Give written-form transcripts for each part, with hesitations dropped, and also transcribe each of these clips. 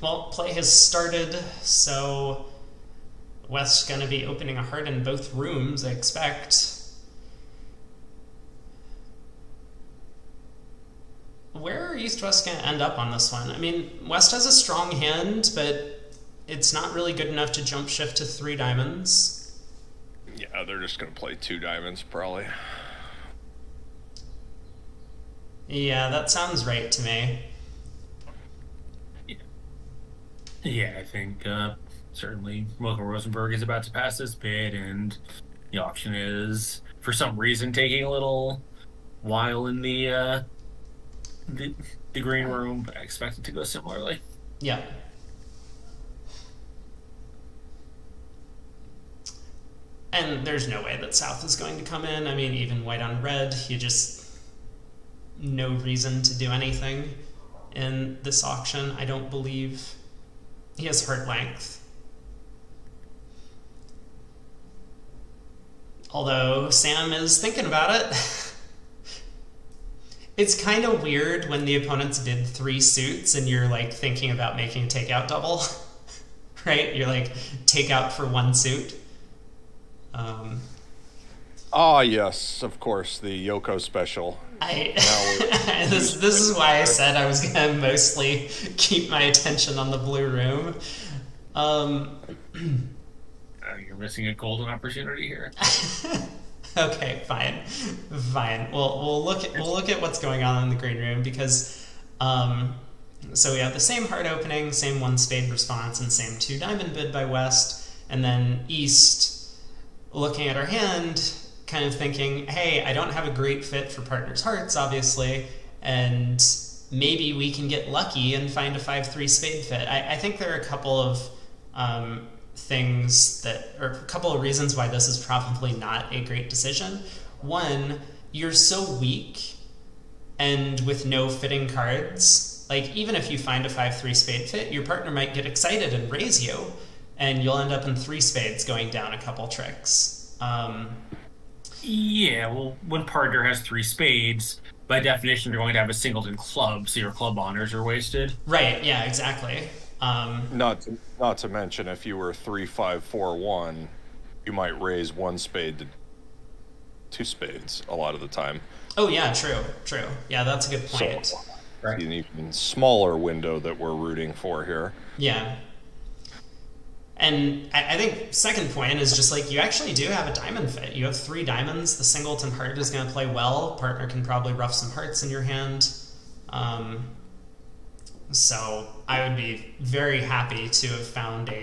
Well, play has started, so West's going to be opening a heart in both rooms, I expect. Where are East-West going to end up on this one? I mean, West has a strong hand, but it's not really good enough to jump shift to 3 diamonds. Yeah, they're just going to play 2 diamonds, probably. Yeah, that sounds right to me. Yeah, I think certainly Michael Rosenberg is about to pass this bid, and the auction is, for some reason, taking a little while in the green room, but I expect it to go similarly. Yeah. And there's no way that South is going to come in. I mean, even white on red, you just... no reason to do anything in this auction, I don't believe. He has heart length. Although Sam is thinking about it. It's kind of weird when the opponents did 3 suits and you're like thinking about making a takeout double, right? You're like takeout for 1 suit. Yes, of course, the Yoko special. This is why I said I was gonna mostly keep my attention on the blue room. You're missing a golden opportunity here. Okay, fine. We'll look at what's going on in the green room because so we have the same heart opening, same 1 spade response, and same 2 diamond bid by West, and then East looking at our hand, kind of thinking, hey, I don't have a great fit for partners' hearts, obviously, and maybe we can get lucky and find a 5-3 spade fit. I think there are a couple of things that, or a couple of reasons why this is probably not a great decision. One, you're so weak and with no fitting cards, like even if you find a 5-3 spade fit, your partner might get excited and raise you, and you'll end up in 3 spades going down a couple tricks. Yeah, well, when partner has 3 spades, by definition, you're going to have a singleton club, so your club honors are wasted. Right, yeah, exactly. Not to mention, if you were 3-5-4-1, you might raise 1 spade to 2 spades a lot of the time. Oh yeah, true. Yeah, that's a good point. So, right. An even smaller window that we're rooting for here. Yeah. And I think second point is just like you actually do have a diamond fit. You have 3 diamonds. The singleton heart is going to play well. Partner can probably rough some hearts in your hand. So I would be very happy to have found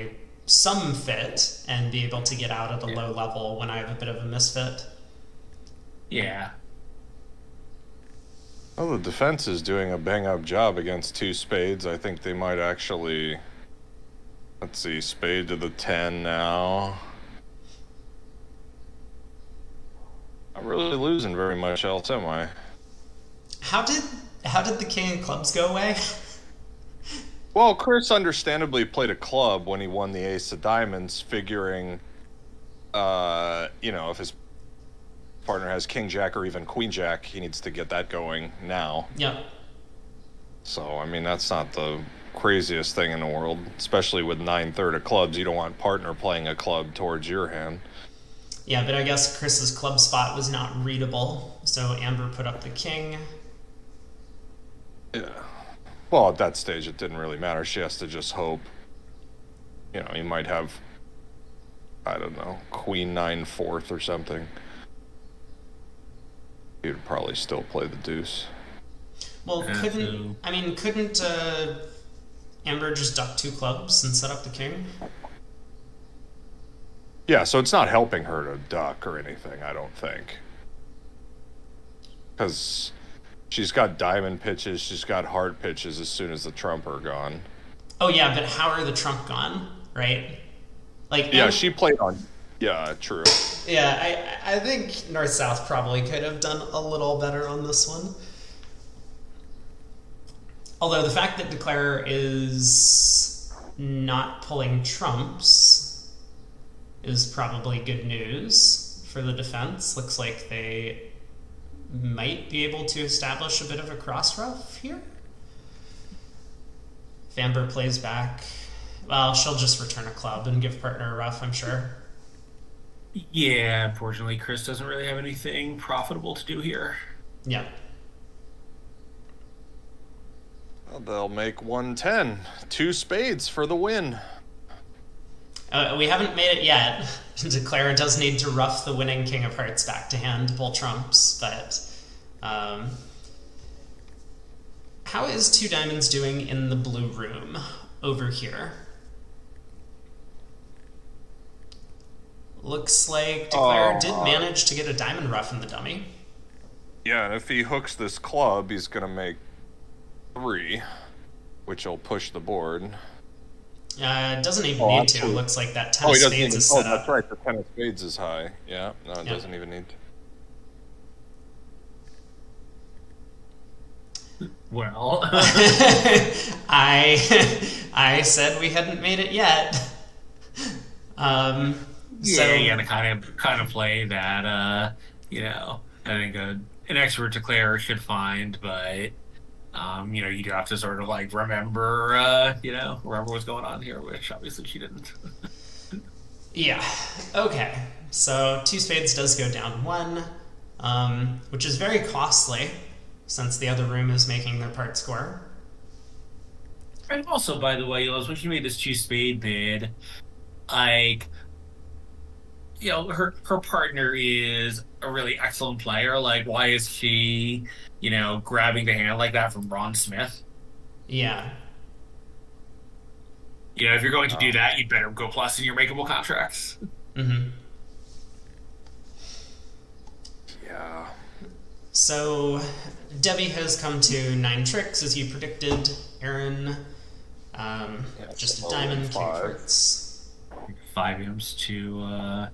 some fit and be able to get out at a low level when I have a bit of a misfit. Yeah. Well, the defense is doing a bang-up job against 2 spades. I think they might actually... Let's see, spade to the 10 now. Not really losing very much else, am I? How did the king of clubs go away? Well, Chris understandably played a club when he won the ace of diamonds, figuring, if his partner has king jack or even queen jack, he needs to get that going now. Yep. So, I mean, that's not the craziest thing in the world, especially with 9/3 of clubs. You don't want partner playing a club towards your hand. Yeah, but I guess Chris's club spot was not readable, so Amber put up the king. Yeah. Well, at that stage, it didn't really matter. She has to just hope. You might have, I don't know, queen 9/4 or something. You'd probably still play the deuce. Well, couldn't Amber just duck 2 clubs and set up the king? Yeah, so it's not helping her to duck or anything, I don't think. Because she's got diamond pitches, she's got heart pitches as soon as the trump are gone. Oh yeah, but how are the trump gone, right? Like yeah, she played on... Yeah, true. Yeah, I think North-South probably could have done a little better on this one. Although the fact that Declarer is not pulling trumps is probably good news for the defense. Looks like they might be able to establish a bit of a cross ruff here. Vamber plays back. Well, she'll just return a club and give partner a ruff, I'm sure. Yeah, unfortunately, Chris doesn't really have anything profitable to do here. Yeah. Well, they'll make 110. 2 spades for the win. We haven't made it yet. Declara does need to ruff the winning King of Hearts back to hand, pull trumps, but... how is Two Diamonds doing in the blue room over here? Looks like Declara did manage to get a diamond ruff in the dummy. Yeah, and if he hooks this club, he's going to make 3, which will push the board. Doesn't even need to. Looks like that 10 of he doesn't spades even, is set up. that's right. The 10 of spades is high. Yeah, no, it doesn't even need to. Well, I said we hadn't made it yet. yeah, So you gotta kind of play that. I think an expert declarer should find, but you do have to sort of like remember what's going on here, which obviously she didn't. yeah, okay. So 2 spades does go down 1, which is very costly since the other room is making their part score. And also, by the way, when she made this 2 spade bid, like, her partner is a really excellent player. Like, why is she, grabbing the hand like that from Ron Smith? Yeah. If you're going to do that, you'd better go plus in your makeable contracts. Mm-hmm. Yeah. So Debbie has come to 9 tricks, as you predicted, Aaron. Just a diamond, King of Hearts. 5 imps to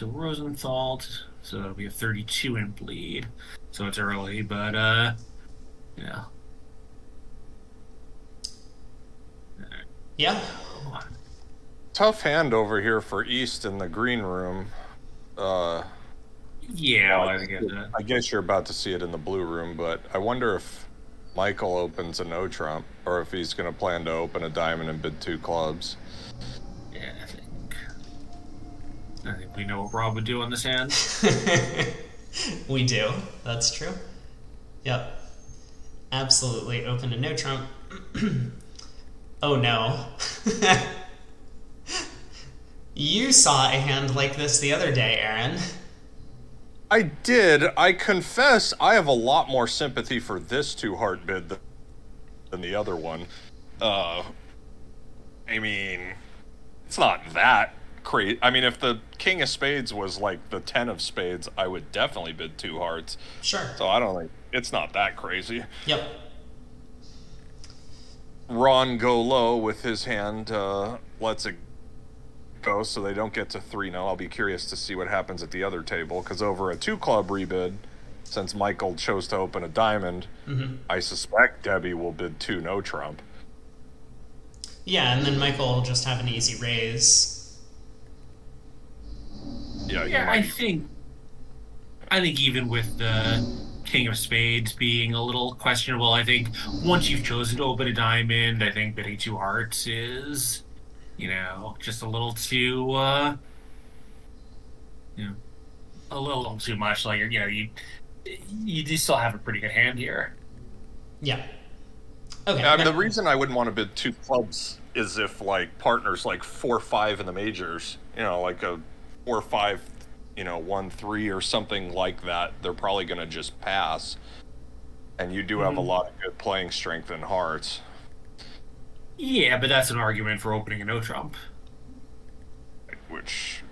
Rosenthal, so that'll be a 32 imp lead. So it's early, but yeah. Yeah. Tough hand over here for East in the green room. Yeah, I get that. I guess you're about to see it in the blue room, but I wonder if Michael opens a no trump, or if he's going to plan to open a diamond and bid 2 clubs. Yeah, I think we know what Rob would do on this hand. We do. That's true. Yep. Absolutely open a no trump. Oh no. You saw a hand like this the other day, Aaron. I did. I confess I have a lot more sympathy for this 2-heart bid than the other one. I mean, it's not that crazy. I mean, if the King of Spades was like the 10 of Spades, I would definitely bid 2 hearts. Sure. So I don't think it's not that crazy. Yep. Ron go low with his hand, lets it go so they don't get to 3-0. I'll be curious to see what happens at the other table, because over a 2-club rebid, since Michael chose to open a diamond, I suspect Debbie will bid 2 no trump. Yeah, and then Michael will just have an easy raise. Yeah, I think even with the King of Spades being a little questionable, I think once you've chosen to open a diamond, I think bidding 2 hearts is, just a little too, a little too much. Like, you do still have a pretty good hand here. Yeah. Okay. I mean, the reason I wouldn't want to bid 2 clubs is if, like, partners like 4-5 in the majors, like a 4-5, 1-3 or something like that, they're probably going to just pass. And you do have a lot of good playing strength in hearts. Yeah, but that's an argument for opening a no trump. Which...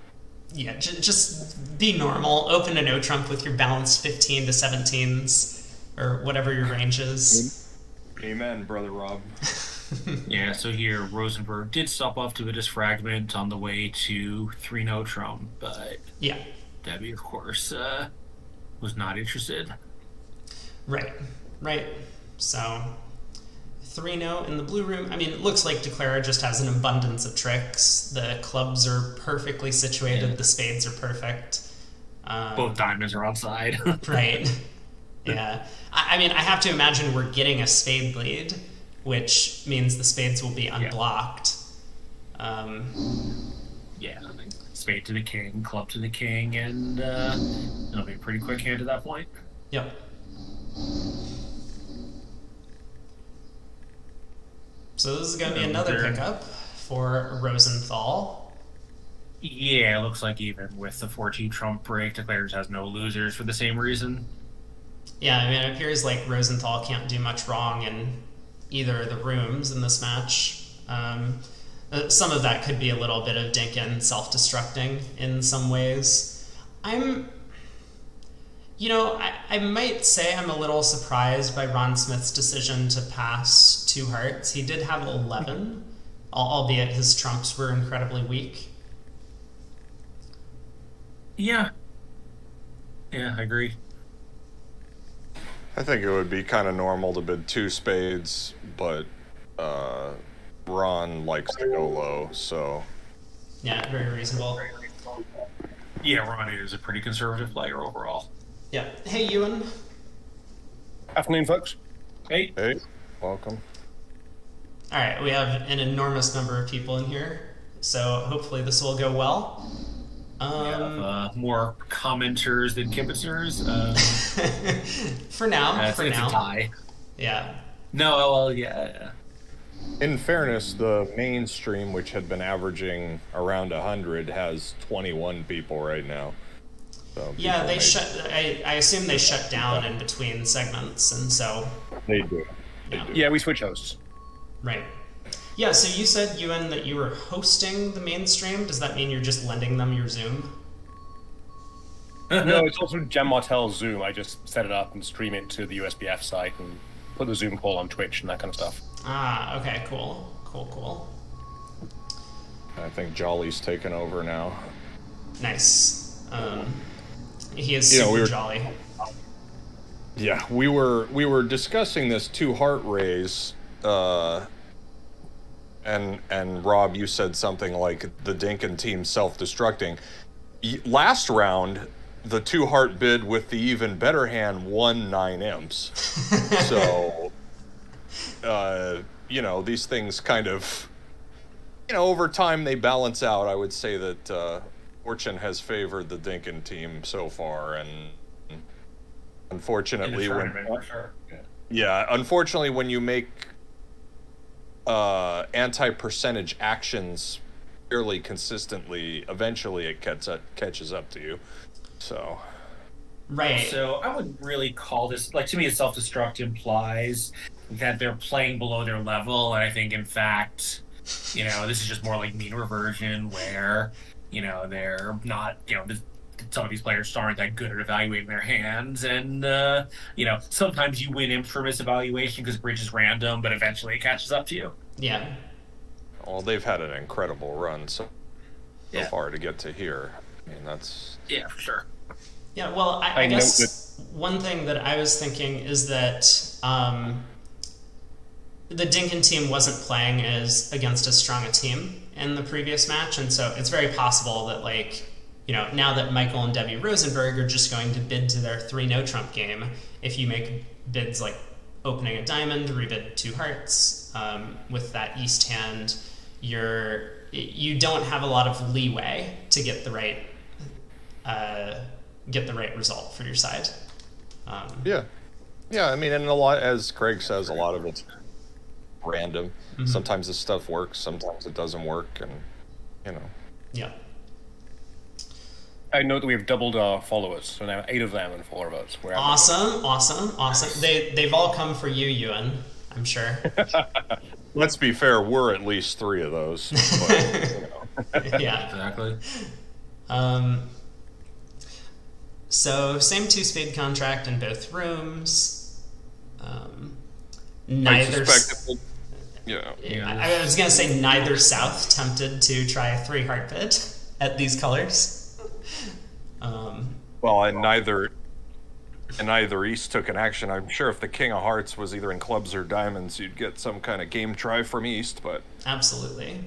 Yeah, just be normal. Open a no trump with your balanced 15 to 17s, or whatever your range is. Amen, Brother Rob. Yeah, so here, Rosenberg did stop off to a disfragment on the way to 3 no trump, but yeah, Debbie, of course, was not interested. Right. So 3-0 in the blue room. I mean, it looks like Declara just has an abundance of tricks. The clubs are perfectly situated. The spades are perfect. Both diamonds are outside. Right. Yeah. I mean, I have to imagine we're getting a spade lead which means the spades will be unblocked. Yeah, I think spade to the king, club to the king, and it'll be a pretty quick hand at that point. Yep. So this is going to be another pickup for Rosenthal. Yeah, it looks like even with the 4-2 trump break, Declares has no losers for the same reason. Yeah, I mean, it appears like Rosenthal can't do much wrong in either of the rooms in this match. Some of that could be a little bit of Dinkin self-destructing in some ways. I might say I'm a little surprised by Ron Smith's decision to pass 2 hearts. He did have 11, albeit his trumps were incredibly weak. Yeah, I agree. I think it would be kind of normal to bid 2 spades, but Ron likes to go low, so... Yeah, very reasonable. Yeah, Ron is a pretty conservative player overall. Yeah. Hey, Ewan. Afternoon, folks. Hey. Hey, welcome. All right, we have an enormous number of people in here, so hopefully this will go well. We have more commenters than kibitzers. For now. It's a tie. Yeah. No, well, yeah. In fairness, the mainstream, which had been averaging around 100, has 21 people right now. So yeah, they I assume they shut down in between segments, and so... They do. Yeah, we switch hosts. Right. Yeah, so you said, Ewan, that you were hosting the mainstream. Does that mean you're just lending them your Zoom? No, it's also Jem Martell's Zoom. I just set it up and stream it to the USBF site and put the Zoom call on Twitch and that kind of stuff. Ah, okay, cool. Cool. I think Jolly's taken over now. Nice. He is super jolly. Yeah, we were discussing this 2 heart raise, and Rob, you said something like the Dinkin team self-destructing. Last round, the 2 heart bid with the even better hand won 9 imps. So, these things kind of, over time they balance out. I would say that fortune has favored the Dinkin team so far, and unfortunately, unfortunately, when you make anti-percentage actions fairly consistently, eventually it catches up to you. So, right. So I wouldn't really call this, like, to me, self-destruct implies that they're playing below their level, and I think, in fact, this is just more like mean reversion, where, they're not, some of these players aren't that good at evaluating their hands, and, sometimes you win imps for misevaluation because bridge is random, but eventually it catches up to you. Yeah. Well, they've had an incredible run so far to get to here. I mean, that's... Yeah, for sure. Yeah, well, I guess one thing that I was thinking is that the Dinkin team wasn't playing against as strong a team in the previous match, and so it's very possible that, now that Michael and Debbie Rosenberg are just going to bid to their 3 no-trump game, if you make bids like opening a diamond, rebid 2 hearts, with that east hand, you don't have a lot of leeway to get the right result for your side. Yeah, I mean, and a lot, as Craig says, a lot of it's random. Mm-hmm. Sometimes this stuff works, sometimes it doesn't work, and Yeah. I know that we have doubled our followers, so now 8 of them and 4 of us. Awesome. They've all come for you, Ewan, I'm sure. Let's be fair, we're at least 3 of those. But, Yeah, exactly. So same 2-spade contract in both rooms. Neither. I was gonna say neither South tempted to try a 3 heart bid at these colors. Well, and neither East took an action. I'm sure if the King of Hearts was either in clubs or diamonds, you'd get some kind of game try from East, but... Absolutely.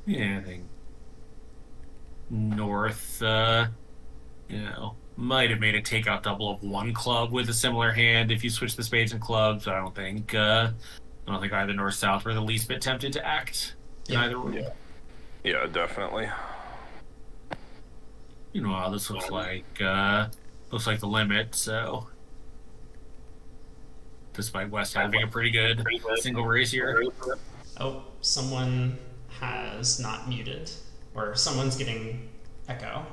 Yeah, I think North, might have made a takeout double of 1 club with a similar hand if you switch the spades and clubs. I don't think I don't think either North South were the least bit tempted to act in either room. Yeah, definitely. Meanwhile, this looks like the limit. So, despite West having a pretty good single raise here. Oh, someone has not muted, or someone's getting echo.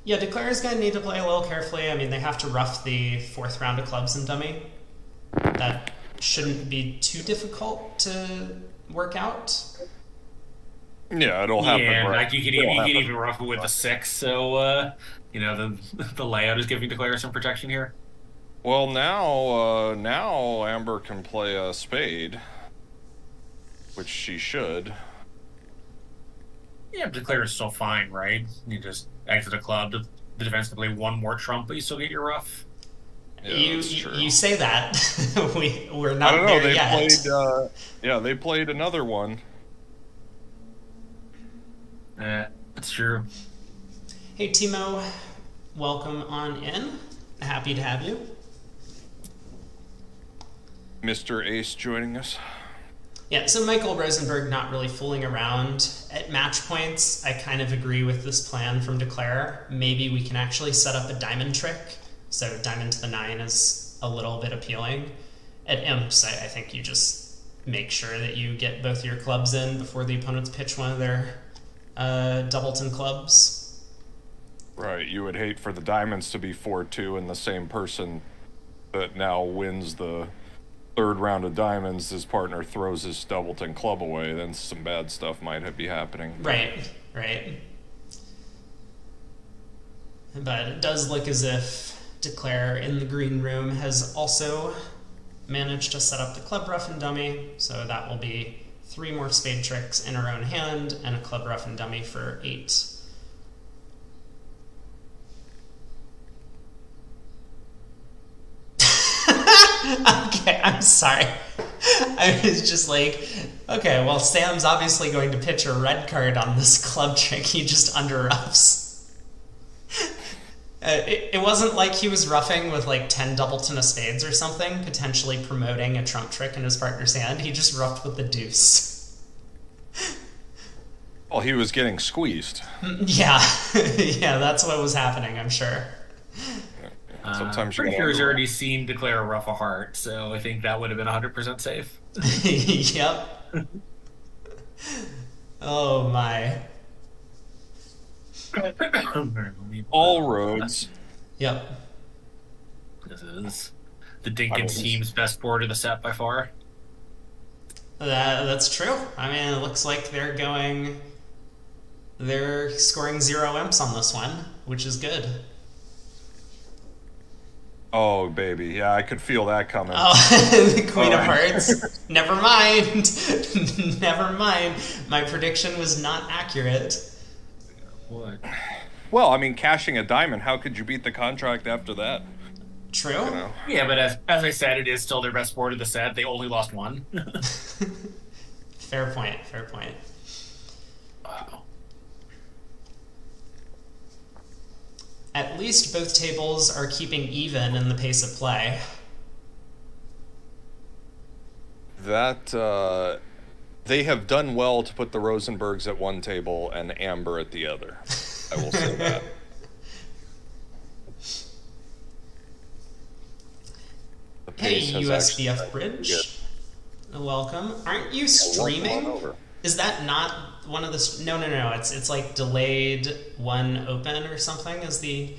Yeah, Declare's going to need to play a little carefully. I mean, they have to rough the 4th round of clubs and dummy. That shouldn't be too difficult to work out. Yeah, it'll happen. Yeah, right. like you could even rough it with the 6. So, the layout is giving Declare some protection here. Well, now Amber can play a spade, which she should. Yeah, Declare is still fine, right? You just exit a club. The defense can play one more trump, but you still get your rough. Yeah, you say that. we're not I don't know. there yet. They played another one. That's true. Hey, Timo, welcome on in. Happy to have you. Mr. Ace joining us. Yeah, so Michael Rosenberg not really fooling around. At match points, I kind of agree with this plan from Declare. Maybe we can actually set up a diamond trick. So diamond to the 9 is a little bit appealing. At imps, I think you just make sure that you get both your clubs in before the opponents pitch one of their doubleton clubs. Right, you would hate for the diamonds to be 4-2 and the same person that now wins the 3rd round of diamonds, his partner throws his doubleton club away, then some bad stuff might be happening. Right. But it does look as if Declare in the green room has also managed to set up the club rough and dummy, so that will be 3 more spade tricks in her own hand and a club rough and dummy for 8. Okay, I'm sorry. I was just like, okay, well, Sam's obviously going to pitch a red card on this club trick. He just under roughs. It wasn't like he was roughing with like 10 doubleton of spades or something, potentially promoting a trump trick in his partner's hand. He just roughed with the deuce. Well, he was getting squeezed. Yeah, yeah, that's what was happening, I'm sure. Sometimes pretty sure he's already seen Declare a rough a heart, so I think that would have been 100% safe. Yep. Oh my. All roads. Yep. This is the Dinkin team's best board of the set by far. That's true. I mean, it looks like they're scoring 0 imps on this one, which is good. Oh, baby. Yeah, I could feel that coming. Oh, the Queen of Hearts. Never mind. Never mind. My prediction was not accurate. What? Well, I mean, cashing a diamond, how could you beat the contract after that? True. You know? Yeah, but as I said, it is still their best board of the set. They only lost 1. Fair point. Wow. At least both tables are keeping even in the pace of play. That, they have done well to put the Rosenbergs at one table and Amber at the other. I will say that. The Hey, pace has USBF actually Bridge. good. Welcome. Aren't you Welcome on streaming? over. Is that not one of the... No. It's like delayed one open or something is the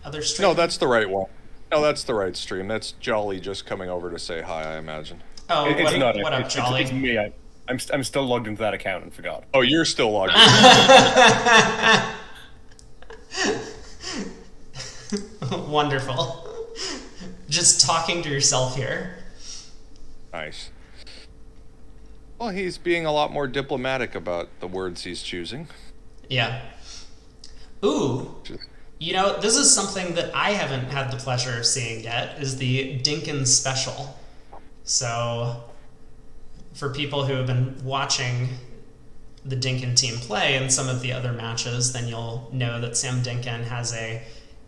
other stream? No, that's the right one. No, that's the right stream. That's Jolly just coming over to say hi, I imagine. Oh, It's not. what up, Jolly? It's me. I'm still logged into that account and forgot. Oh, you're still logged in. Wonderful. Just talking to yourself here. Nice. Well, he's being a lot more diplomatic about the words he's choosing. Yeah. Ooh. This is something that I haven't had the pleasure of seeing yet, is the Dinkin special. So, for people who have been watching the Dinkin team play in some of the other matches, then you'll know that Sam Dinkin has a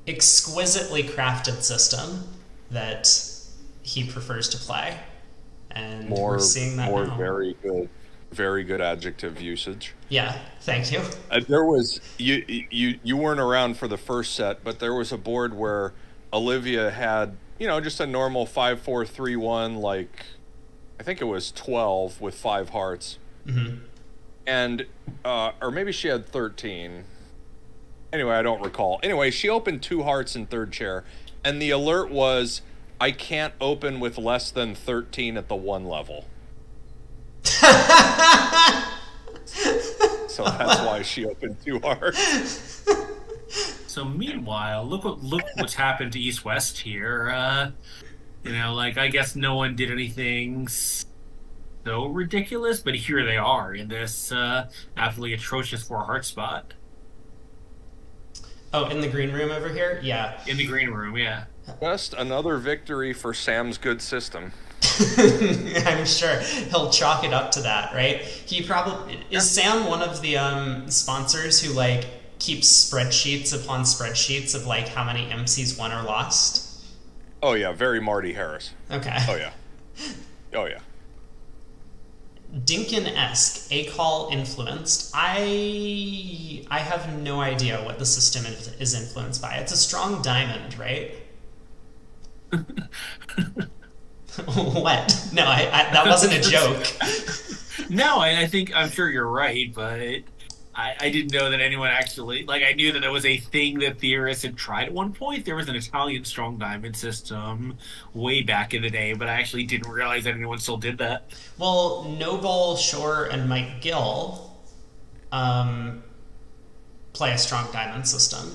exquisitely crafted system that he prefers to play. And we're seeing that now. Very good adjective usage. Yeah, thank you. There was you weren't around for the first set, but there was a board where Olivia had, just a normal 5-4-3-1, like I think it was 12 with 5 hearts. Mm-hmm. And or maybe she had 13. Anyway, I don't recall. Anyway, she opened 2 hearts in third chair, and the alert was, I can't open with less than 13 at the 1 level. So that's why she opened 2 hearts. So meanwhile, look what's happened to East West here. I guess no one did anything so ridiculous, but here they are in this absolutely atrocious 4 heart spot. Oh, in the green room over here? Yeah. In the green room, yeah. Just another victory for Sam's good system. I'm sure he'll chalk it up to that, right? He probably is. Sam one of the sponsors who keeps spreadsheets upon spreadsheets of how many imps he's won or lost. Oh yeah, very Marty Harris. Okay. Oh yeah. Dinkin-esque, A-call influenced. I have no idea what the system is influenced by. It's a strong diamond, right? What? No, that wasn't a joke. No, I'm sure you're right, but I didn't know that anyone actually, I knew that it was a thing that theorists had tried at one point. There was an Italian strong diamond system way back in the day, but I actually didn't realize that anyone still did that. Well, Noble, Shore, and Mike Gill play a strong diamond system.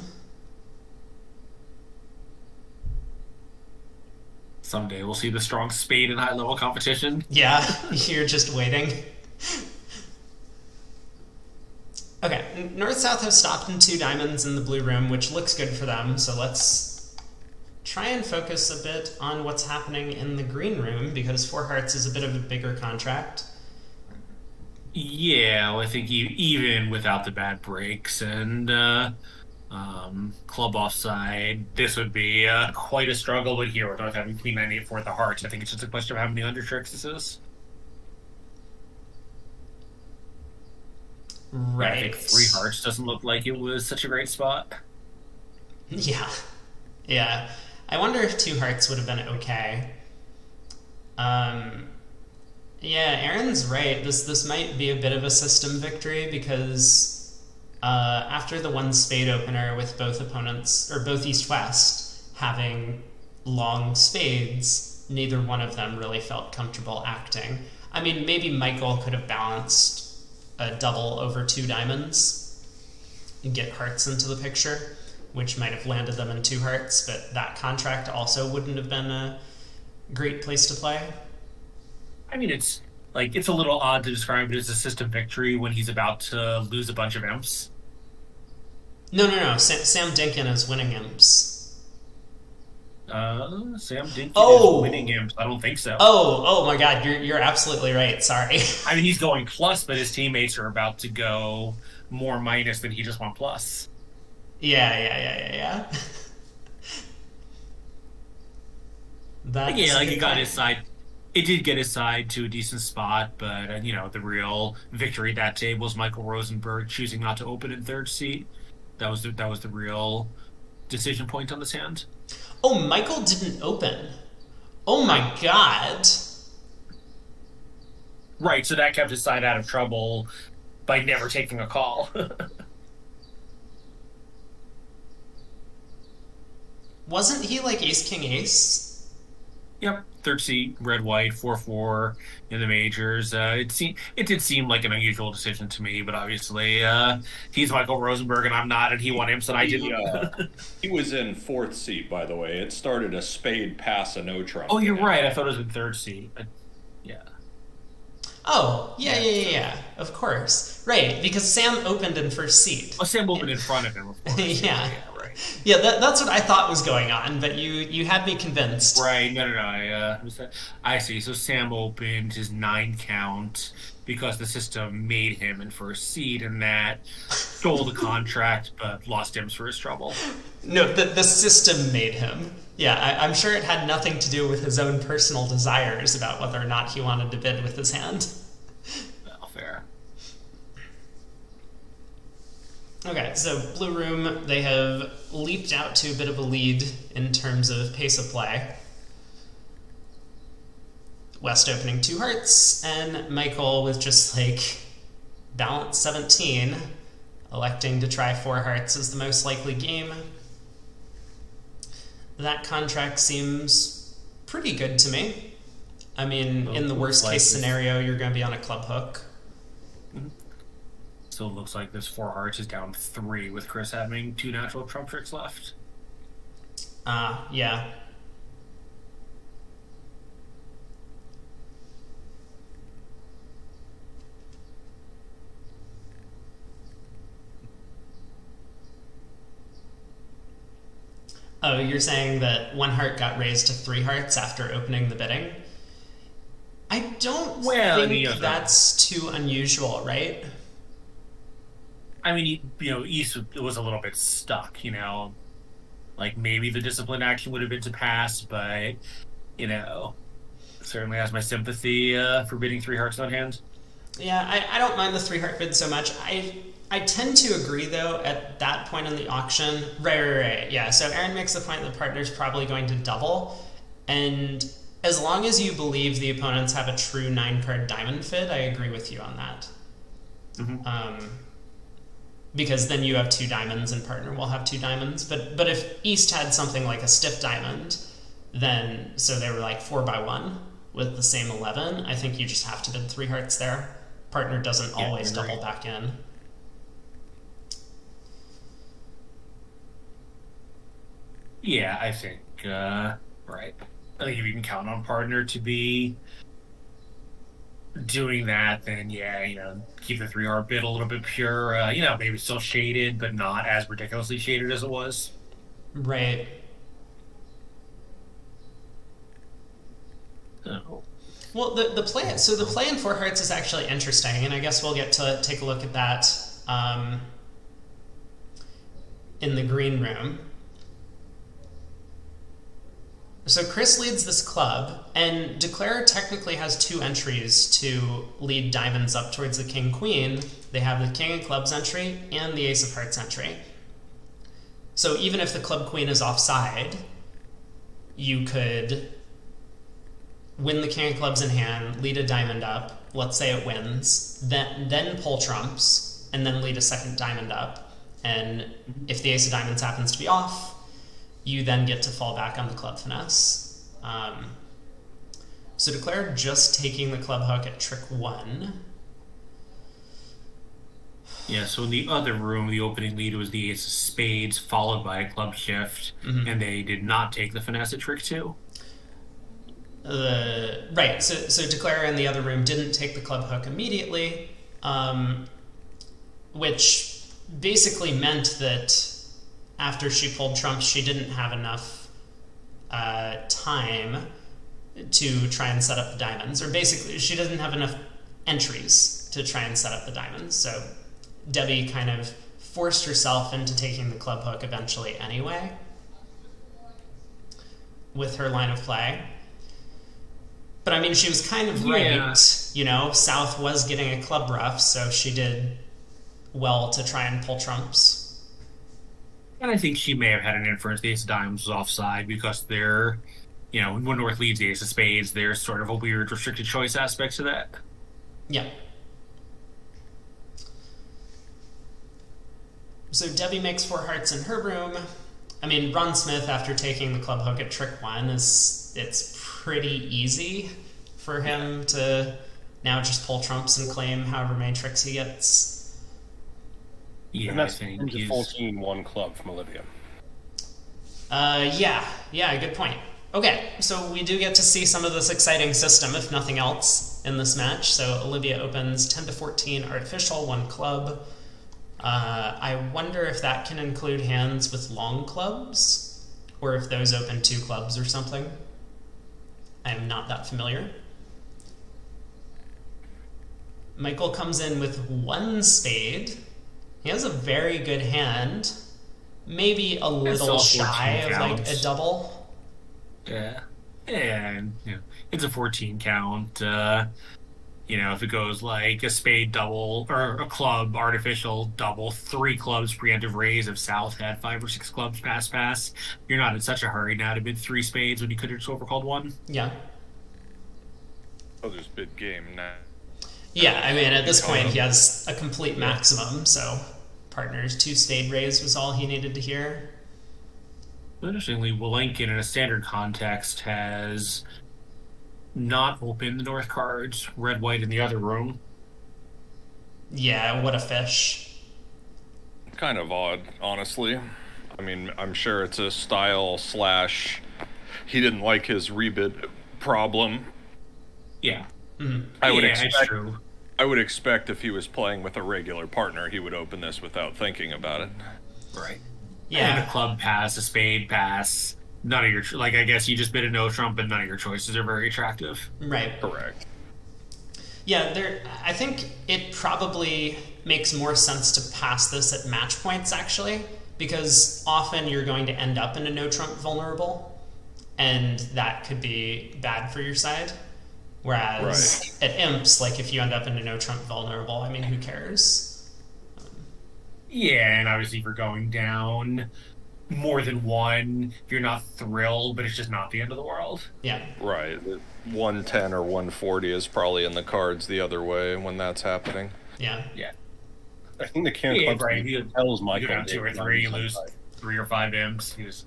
Someday we'll see the strong spade in high-level competition. Yeah, you're just waiting. Okay, North-South have stopped in 2 diamonds in the blue room, which looks good for them, so let's try and focus a bit on what's happening in the green room, because 4 hearts is a bit of a bigger contract. Yeah, well, I think even without the bad breaks and club offside, this would be quite a struggle, but here, without having Queen 9-8 for the hearts, I think it's just a question of how many under tricks this is. Right. Yeah, I think 3 hearts doesn't look like it was such a great spot. Yeah. I wonder if 2 hearts would have been okay. Yeah, Aaron's right. This might be a bit of a system victory because after the 1 spade opener with both opponents, or both East-West, having long spades, neither one of them really felt comfortable acting. I mean, maybe Michael could have balanced a double over 2 diamonds and get hearts into the picture, which might have landed them in 2 hearts, but that contract also wouldn't have been a great place to play. I mean, it's a little odd to describe it as a system victory when he's about to lose a bunch of imps. No. Sam Dinkin is winning imps. Sam Dinkin is winning imps. I don't think so. Oh my God, you're absolutely right. Sorry. I mean, he's going plus, but his teammates are about to go more minus than he just went plus. Yeah. It got his side. It did get his side to a decent spot, but the real victory that day was Michael Rosenberg choosing not to open in third seat. That was the real decision point on this hand. Oh, Michael didn't open. Oh my God. Right, so that kept his side out of trouble by never taking a call. Wasn't he ace king ace? Yep, third seat, red white, 4-4 in the majors. It did seem like an unusual decision to me, but obviously he's Michael Rosenberg and I'm not, and he won imps and I didn't. He was in 4th seat, by the way. It started a spade pass a no trump. Oh, you're right. I thought it was in third seat. Yeah. Oh, yeah. Of course. Right, because Sam opened in first seat. Oh, Sam opened in front of him, of course. Yeah. Right. Yeah, that's what I thought was going on, but you had me convinced. Right. No. I see. So Sam opened his 9 count because the system made him in first seed, and that stole the contract, but lost him for his trouble. No, the system made him. Yeah, I'm sure it had nothing to do with his own personal desires about whether or not he wanted to bid with his hand. Well, fair. Okay, so Blue Room, they have leaped out to a bit of a lead in terms of pace of play. West opening 2 hearts, and Michael with just like balance 17, electing to try 4 hearts as the most likely game. That contract seems pretty good to me. I mean, in the worst case scenario, you're going to be on a club hook. So it looks like this 4 hearts is down 3 with Chris having 2 natural trump tricks left. Yeah. Oh, you're saying that 1 heart got raised to 3 hearts after opening the bidding? I don't think that's too unusual, right? I mean, East was a little bit stuck, Like, maybe the discipline action would have been to pass, but, certainly has my sympathy for bidding 3 hearts on hand. Yeah, I don't mind the 3 heart bid so much. I tend to agree, though, at that point in the auction. Right. Yeah, so Aaron makes the point that the partner's probably going to double, and as long as you believe the opponents have a true 9-card diamond fid, I agree with you on that. Mm-hmm. Because then you have 2 diamonds and partner will have 2 diamonds. But if East had something like a stiff diamond, then, so they were like 4x1 with the same 11, I think you just have to bid 3 hearts there. Partner doesn't always double back in. Yeah, I think, right. I think if you can count on partner to be doing that, then keep the 3 heart bid a little bit pure. Maybe still shaded, but not as ridiculously shaded as it was. Right. Oh. Well, the play. So the play in 4 hearts is actually interesting, and I guess we'll get to take a look at that in the green room. So Chris leads this club, and Declare technically has 2 entries to lead diamonds up towards the king-queen. They have the king of clubs entry and the ace of hearts entry. So even if the club-queen is offside, you could win the king of clubs in hand, lead a diamond up, let's say it wins, then pull trumps, and then lead a second diamond up. And if the ace of diamonds happens to be off, you then get to fall back on the club finesse. So Declare just taking the club hook at trick 1. Yeah, so in the other room, the opening lead was the ace of spades, followed by a club shift, and they did not take the finesse at trick 2. Right, so Declare in the other room didn't take the club hook immediately, which basically meant that after she pulled trumps, she didn't have enough time to try and set up the diamonds. Or basically, she doesn't have enough entries to try and set up the diamonds. So Debbie kind of forced herself into taking the club hook eventually anyway with her line of play. But I mean, she was kind of right. South was getting a club rough, so she did well to try and pull trumps. And I think she may have had an inference the ace of diamonds was offside because they're, when North leads the ace of spades, there's sort of a weird restricted choice aspect to that. Yeah. So Debbie makes 4 hearts in her room. I mean, Ron Smith, after taking the club hook at trick 1, it's pretty easy for him to now just pull trumps and claim however many tricks he gets. Yeah, and that's 14-1 club from Olivia. Yeah, good point. Okay, so we do get to see some of this exciting system, if nothing else, in this match. So Olivia opens 10-14 artificial, 1 club. I wonder if that can include hands with long clubs, or if those open 2 clubs or something. I am not that familiar. Michael comes in with 1 spade. He has a very good hand. Maybe a little shy of like a double. Yeah. And it's a 14 count. If it goes like a spade double or a club artificial double, 3 clubs preemptive raise if South had 5 or 6 clubs pass. You're not in such a hurry now to bid 3 spades when you could have just overcalled 1. Yeah. Oh, there's bid game now. Yeah, I mean, at this point, he has a complete maximum, so partner's 2 spade raise was all he needed to hear. Interestingly, Willenken in a standard context has not opened the north cards, red-white in the other room. Yeah, what a fish. Kind of odd, honestly. I mean, I'm sure it's a style / he didn't like his rebid problem. Yeah. Mm-hmm. I would expect if he was playing with a regular partner, he would open this without thinking about it. Right. Yeah. And a club pass, a spade pass. None of your I guess you just bid a no trump, and none of your choices are very attractive. Right. Correct. Yeah, I think it probably makes more sense to pass this at match points, actually, because often you're going to end up in a no trump vulnerable, and that could be bad for your side. Whereas at imps, like if you end up in a no trump vulnerable, I mean, who cares? Yeah, and obviously if you're going down more than 1, you're not thrilled, but it's just not the end of the world. Yeah. Right. 110 or 140 is probably in the cards the other way when that's happening. Yeah. Yeah. I think the king of clubs tells Michael you go down 2 or 3, you lose 3 or 5 imps. You just,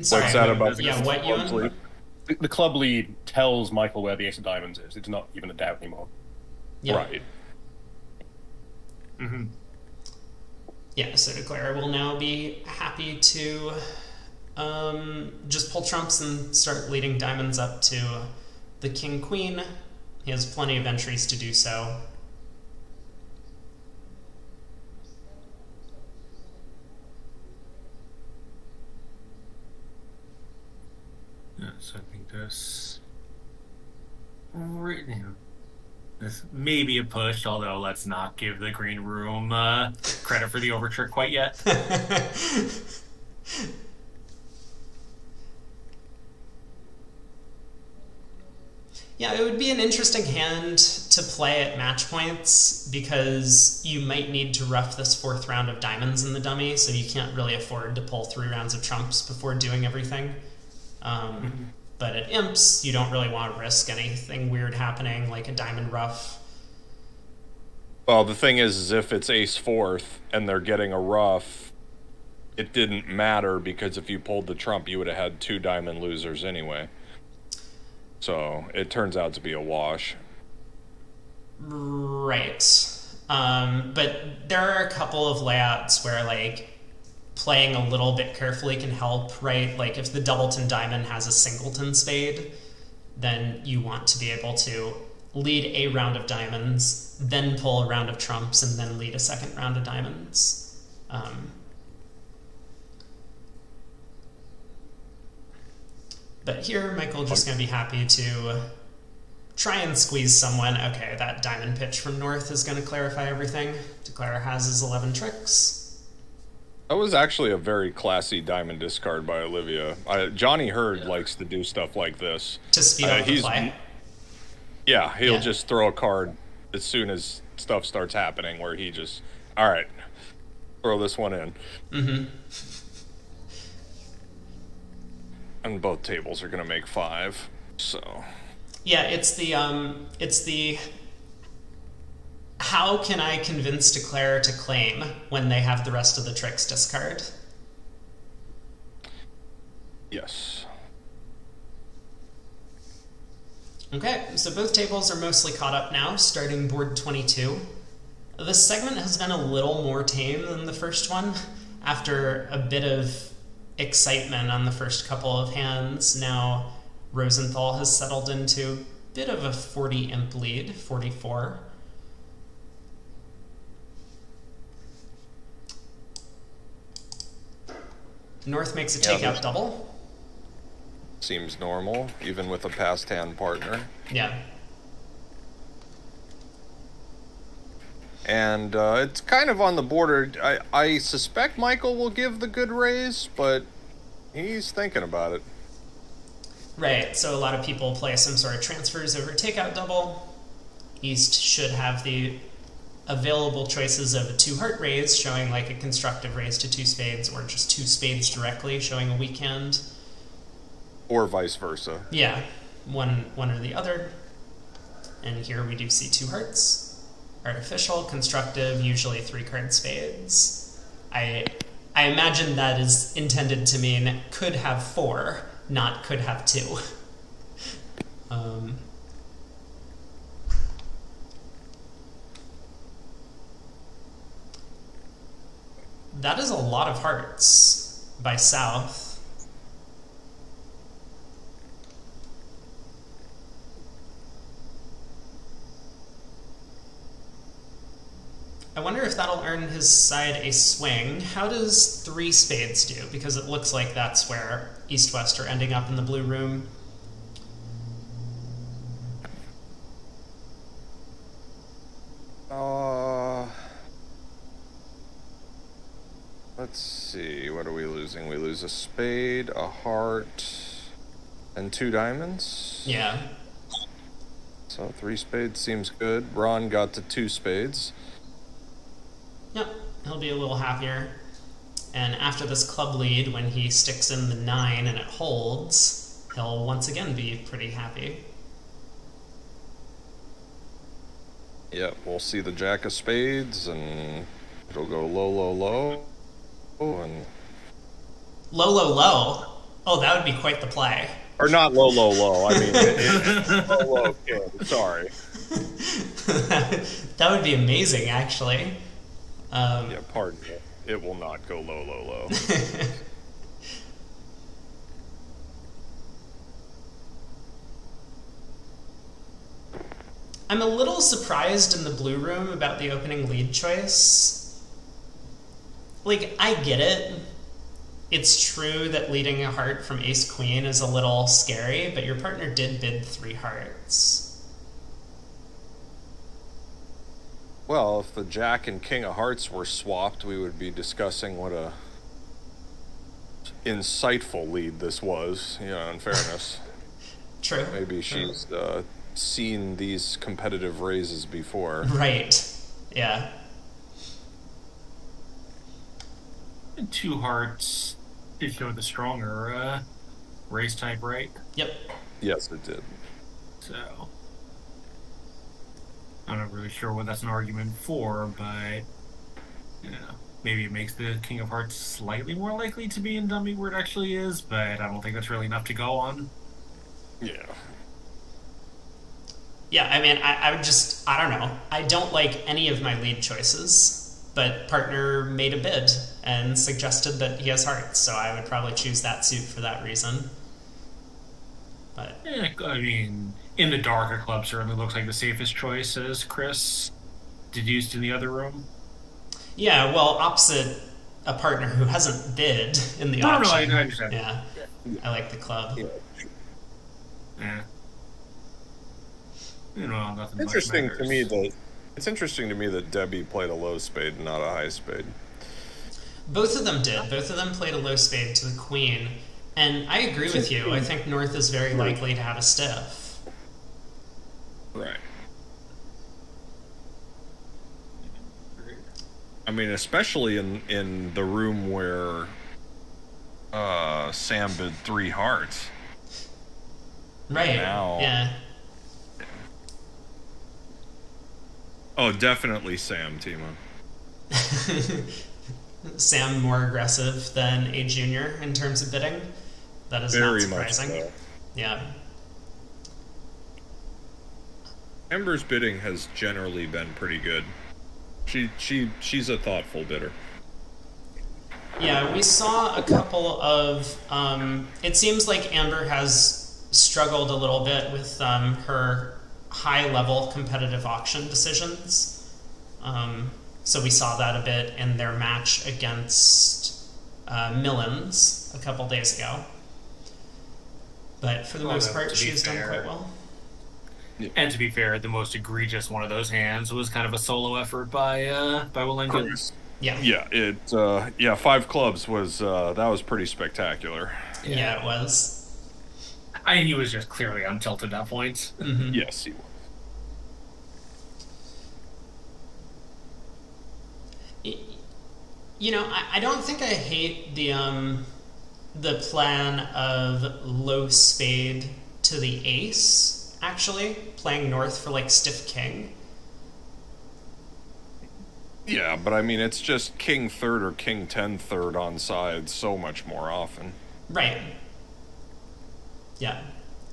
Sorry, what's that about? What, Ewan? The club lead tells Michael where the ace of diamonds is. It's not even a doubt anymore. Yeah. Right. Mm-hmm. Yeah, so Declare will now be happy to just pull trumps and start leading diamonds up to the king-queen. He has plenty of entries to do so. Yeah, so I think this may be a push, although let's not give the green room credit for the overtrick quite yet. Yeah, it would be an interesting hand to play at match points because you might need to rough this 4th round of diamonds in the dummy, so you can't really afford to pull 3 rounds of trumps before doing everything. But at imps, you don't really want to risk anything weird happening, like a diamond ruff. Well, the thing is if it's ace 4th and they're getting a ruff, it didn't matter because if you pulled the trump, you would have had 2 diamond losers anyway. So it turns out to be a wash. Right. But there are a couple of layouts where, like, playing a little bit carefully can help, right? Like if the doubleton diamond has a singleton spade, then you want to be able to lead a round of diamonds, then pull a round of trumps, and then lead a 2nd round of diamonds. But here, Michael's just going to be happy to try and squeeze someone. Okay, that diamond pitch from north is going to clarify everything. Declare has his 11 tricks. That was actually a very classy diamond discard by Olivia. Johnny Hurd likes to do stuff like this. To speed up the play? Yeah, he'll just throw a card as soon as stuff starts happening where he just, all right, throw this one in. Mm-hmm. And both tables are going to make 5, so... Yeah, it's the how can I convince Declare to claim when they have the rest of the tricks discard? Yes. Okay, so both tables are mostly caught up now, starting board 22. This segment has been a little more tame than the first one. After a bit of excitement on the first couple of hands, now Rosenthal has settled into a bit of a 40 imp lead, 44. North makes a Yeah, takeout double. Seems normal, even with a passed hand partner. Yeah. And it's kind of on the border. I suspect Michael will give the good raise, but he's thinking about it. Right, so a lot of people play some sort of transfers over takeout double. East should have the available choices of a 2-heart raise, showing like a constructive raise to 2 spades, or just 2 spades directly, showing a weak hand. Or vice versa. Yeah, one or the other. And here we do see 2 hearts. Artificial, constructive, usually 3-card spades. I imagine that is intended to mean could have 4, not could have 2. That is a lot of hearts by South. I wonder if that'll earn his side a swing. How does 3 spades do? Because it looks like that's where East-West are ending up in the blue room. Let's see. What are we losing? We lose a spade, a heart, and 2 diamonds. Yeah. So 3 spades seems good. Ron got to 2 spades. Yep, he'll be a little happier. And after this club lead, when he sticks in the 9 and it holds, he'll once again be pretty happy. Yep, we'll see the jack of spades, and it'll go low, low, low. And Low, low, low. Oh, that would be quite the play. or not low, low, low. I mew, low, low, kid. Sorry. That would be amazing, actually. Yeah, pardon me. It will not go low, low, low. I'm a little surprised in the blue room about the opening lead choice. Like, I get it. It's true that leading a heart from ace-queen is a little scary, but your partner did bid 3 hearts. Well, if the jack and king of hearts were swapped, we would be discussing what a insightful lead this was, in fairness. True. Maybe she's seen these competitive raises before. Right. Yeah. 2 hearts did show the stronger raise type, right? Yep. Yes, it did. So I'm not really sure what that's an argument for, but maybe it makes the king of hearts slightly more likely to be in dummy where it actually is, but I don't think that's really enough to go on. Yeah. Yeah, I mean, I would just, I don't know. I don't like any of my lead choices, but partner made a bid and suggested that he has hearts, so I would probably choose that suit for that reason. But I mean, in the dark, a club certainly looks like the safest choice, as Chris deduced in the other room. yeah, well, opposite a partner who hasn't bid in the auction. No, I understand. Yeah, I like the club. Yeah. Nothing Interesting much to me that it's interesting to me that Debbie played a low spade and not a high spade. Both of them did. Both of them played a low spade to the queen. And I agree with you. I think North is very likely to have a stiff. Right. I mean, especially in the room where Sam bid 3 hearts. Right. Now, yeah. Oh, definitely Sam, Timo. Sam more aggressive than a junior in terms of bidding. That is Very not surprising. much so. Yeah. Amber's bidding has generally been pretty good. She's a thoughtful bidder. Yeah, we saw a couple of... it seems like Amber has struggled a little bit with her high-level competitive auction decisions. So we saw that a bit in their match against Millens a couple days ago. But for the most part, she's done quite well. And to be fair, the most egregious one of those hands was kind of a solo effort by Willenken. Yeah, 5 clubs was that was pretty spectacular. Yeah, it was. He was just clearly on tilt at that point. Mm-hmm. Yes, he was. You know, I don't think I hate the plan of low spade to the ace, actually, playing north for, like, stiff king. Yeah, but I mean, it's just king third or king 10 third on side so much more often. Right. Yeah.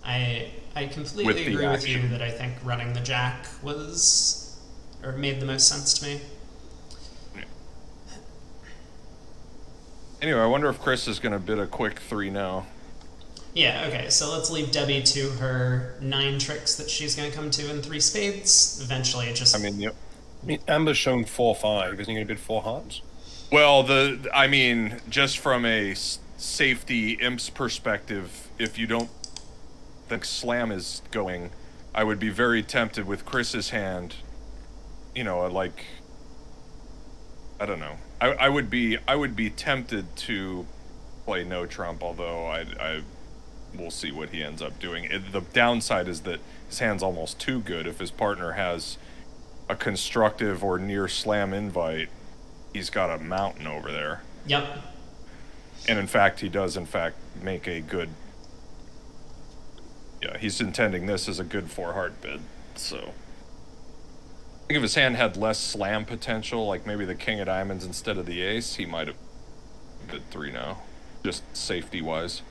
I completely agree with you that I think running the jack was, or made the most sense to me. Anyway, I wonder if Chris is going to bid a quick 3 now. Yeah, okay, so let's leave Debbie to her 9 tricks that she's going to come to in 3 spades. Eventually, just... I mean, Amber's shown 4-5. Isn't he going to bid 4 hearts? Well, just from a safety imps perspective, if you don't think slam is going, I would be very tempted with Chris's hand, you know, like, I don't know. I would be tempted to play no trump, although I we'll see what he ends up doing. The downside is that his hand's almost too good. If his partner has a constructive or near slam invite, he's got a mountain over there. Yep. And in fact, he does make a good... Yeah, he's intending this as a good 4-heart bid, so... I think if his hand had less slam potential, like maybe the king of diamonds instead of the ace, he might have bid 3 now, just safety-wise.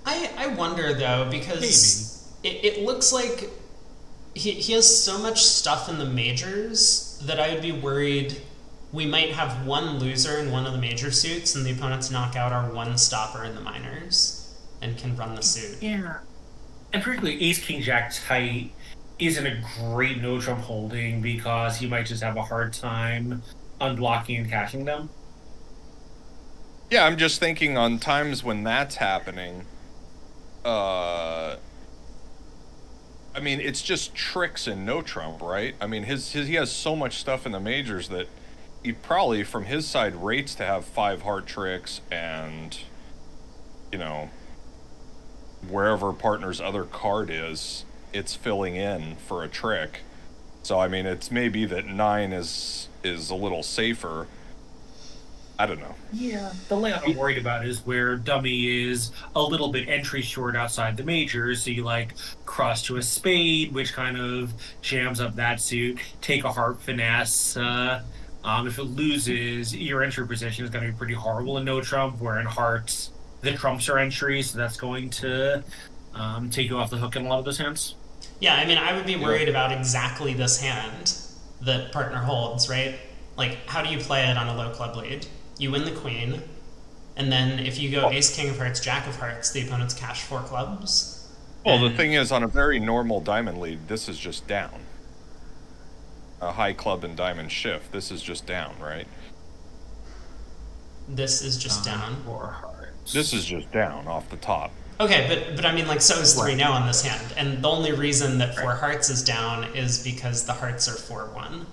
I wonder, though, because it looks like he has so much stuff in the majors that I would be worried we might have one loser in one of the major suits and the opponents knock out our one stopper in the minors and can run the suit. Yeah. And particularly ace-king-jack tight isn't a great no-trump holding because he might just have a hard time unblocking and cashing them. Yeah, I'm just thinking on times when that's happening, I mean, it's just tricks and no trump, right? I mean, he has so much stuff in the majors that he probably, from his side, rates to have 5 heart tricks and, you know, wherever partner's other card is, it's filling in for a trick. So, I mean, it's maybe that 9 is a little safer. I don't know. Yeah, the layout I'm worried about is where dummy is a little bit entry short outside the majors, so you, like, cross to a spade, which kind of jams up that suit, take a heart finesse. If it loses, your entry position is going to be pretty horrible in no trump, where in hearts, the trumps are entry, so that's going to take you off the hook in a lot of those hands. Yeah, I mean, I would be worried about exactly this hand that partner holds, right? Like, how do you play it on a low club lead? You win the queen, and then if you go ace, king of hearts, jack of hearts, the opponent's cash 4 clubs. Well, the thing is, on a very normal diamond lead, this is just down. A high club and diamond shift, this is just down, right? This is just down. 4 hearts. This is just down off the top. Okay, but I mean, like, so is 3 now on this hand, and the only reason that 4 hearts is down is because the hearts are 4-1.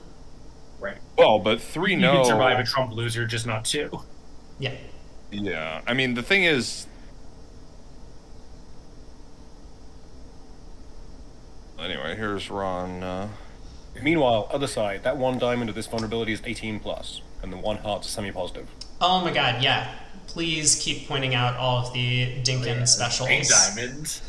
Right. Well, but 3 no... You can survive a trump loser, just not 2. Yeah. Yeah, I mean, the thing is... Anyway, here's Ron. Meanwhile, other side, that 1 diamond of this vulnerability is 18+, and the 1 heart's semi-positive. Oh my god, yeah. Please keep pointing out all of the Dinkin specials. 8 diamonds.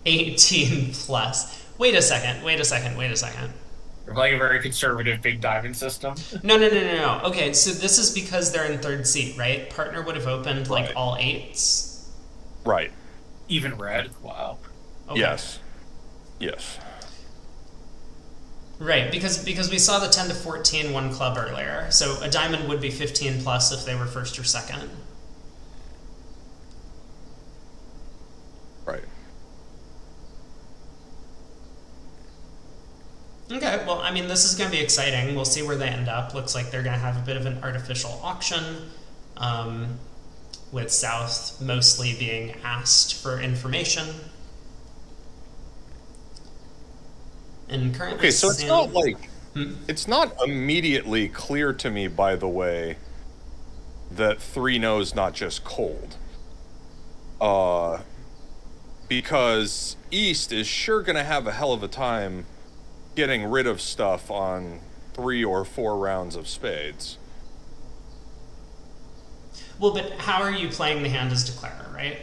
18 plus. Wait a second. We're playing a very conservative big diamond system. No. Okay, so this is because they're in 3rd seat, right? Partner would have opened, like, all 8s. Right. Even red. Wow. Okay. Yes. Right, because we saw the 10 to 14 1 club earlier, so a diamond would be 15 plus if they were 1st or 2nd. Right. Okay, well, I mean, this is going to be exciting. We'll see where they end up. Looks like they're going to have a bit of an artificial auction. with South mostly being asked for information. And currently, okay, so it's not like it's not immediately clear to me, by the way, that 3-0's not just cold. Because East is sure going to have a hell of a time getting rid of stuff on 3 or 4 rounds of spades. Well, but how are you playing the hand as declarer, right?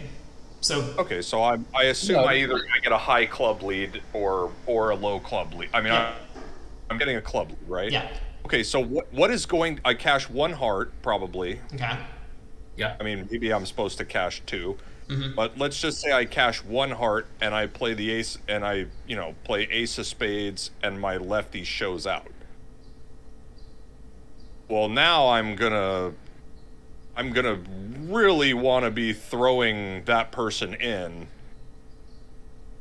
So okay, so I assume I get a high club lead or a low club lead. I mean, I'm getting a club lead, right? Yeah. Okay, so what is going? I cash 1 heart probably. Okay. Yeah. I mean, maybe I'm supposed to cash 2. Mm-hmm. But let's just say I cash 1 heart and I play the ace and I, play ace of spades and my lefty shows out. Well, now I'm gonna really want to be throwing that person in,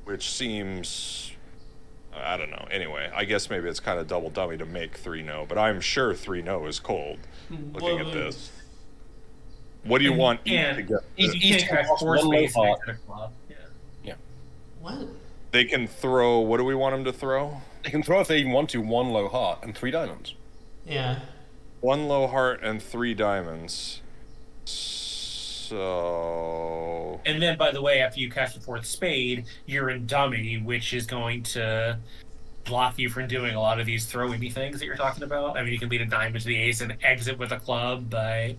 which seems, I don't know. Anyway, I guess maybe it's kind of double dummy to make 3-0, but I'm sure 3-0 is cold. Looking at this. What do you want East to get? East has 4 spaces to the club. Yeah. What? They can throw. What do we want them to throw? They can throw if they want to 1 low heart and 3 diamonds. Yeah. 1 low heart and 3 diamonds. So. And then, by the way, after you cash the 4th spade, you're in dummy, which is going to block you from doing a lot of these throw-in things that you're talking about. I mean, you can lead a diamond to the ace and exit with a club by.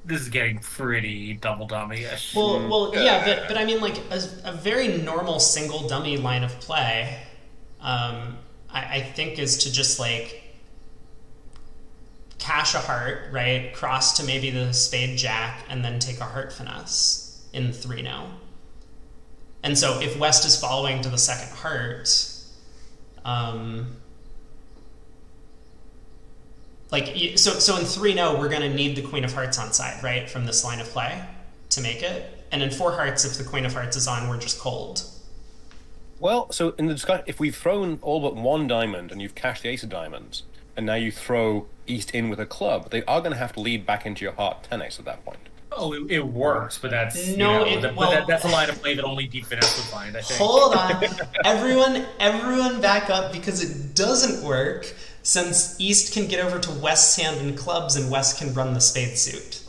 This is getting pretty double dummy-ish. Well, yeah, but I mean, like a very normal single dummy line of play, I think is to just like cash a heart, right? Cross to maybe the spade jack, and then take a heart finesse in 3-0. And so if West is following to the second heart, so in 3-0, we're going to need the Queen of Hearts on side, right, from this line of play to make it. And in 4 hearts, if the Queen of Hearts is on, we're just cold. Well, so in the discussion, if we've thrown all but 1 diamond and you've cashed the ace of diamonds, and now you throw East in with a club, they are going to have to lead back into your heart 10x at that point. Oh, it works, but that's that's a line of play that only deep finesse would find, I think. Hold on. everyone back up, because it doesn't work. Since East can get over to West's hand in clubs, and West can run the spade suit.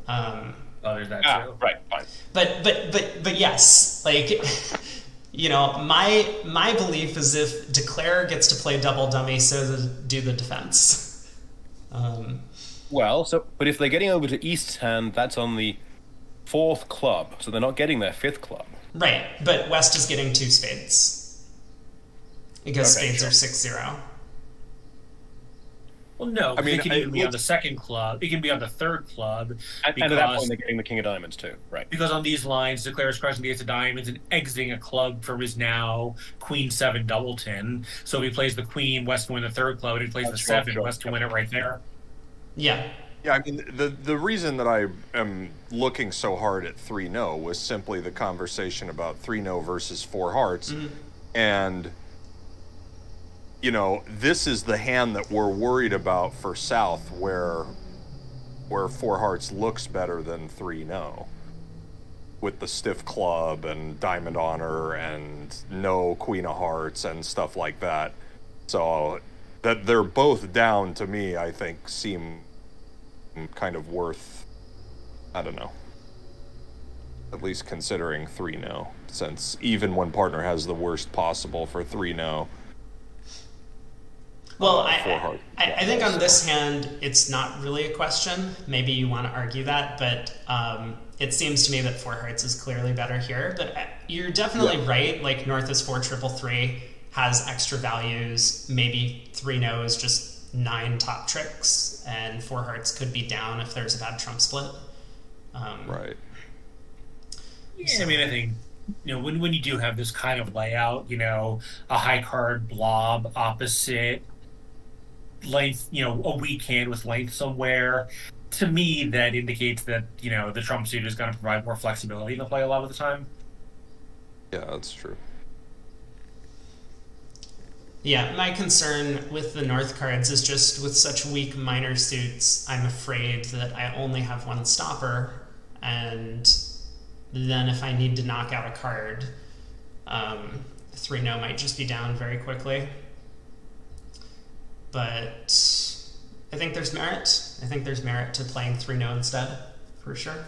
There's that too. Right, fine. But yes, like, my belief is if declarer gets to play double dummy, so do the defense. But if they're getting over to East's hand, that's on the 4th club, so they're not getting their 5th club. Right, but West is getting 2 spades. Because spades are 6-0. Well, no, I mean, it can even be on the 2nd club. It can be on the 3rd club. And at that point, they're getting the King of Diamonds, too. Right. Because on these lines, declares crushing the Ace of Diamonds and exiting a club from his now Queen 7 doubleton. So if he plays the Queen, West can win the 3rd club, and he plays the 7, West can win it right there. Yeah. Yeah, I mean, the reason that I am looking so hard at 3-0 was simply the conversation about 3-0 versus 4 hearts. Mm-hmm. And, this is the hand that we're worried about for South, where 4 hearts looks better than 3-0. With the stiff club and diamond honor and no Queen of Hearts and stuff like that. So that they're both down, to me, I think, seem kind of worth, I don't know, at least considering 3-0, since even one partner has the worst possible for 3-0. Well, I think on this hand, it's not really a question. Maybe you want to argue that, but it seems to me that 4 hearts is clearly better here. But you're definitely right. Like, North is 4-3-3, has extra values. Maybe 3-0 is just 9 top tricks, and 4 hearts could be down if there's a bad trump split. Right. Yeah, I mean, I think, when you do have this kind of layout, a high card blob opposite length, a weak hand with length somewhere, to me that indicates that, the trump suit is going to provide more flexibility in the play a lot of the time. Yeah, that's true. Yeah, my concern with the North cards is just with such weak minor suits, I'm afraid that I only have one stopper, and then if I need to knock out a card, 3-no might just be down very quickly. But I think there's merit. I think there's merit to playing 3-no instead, for sure.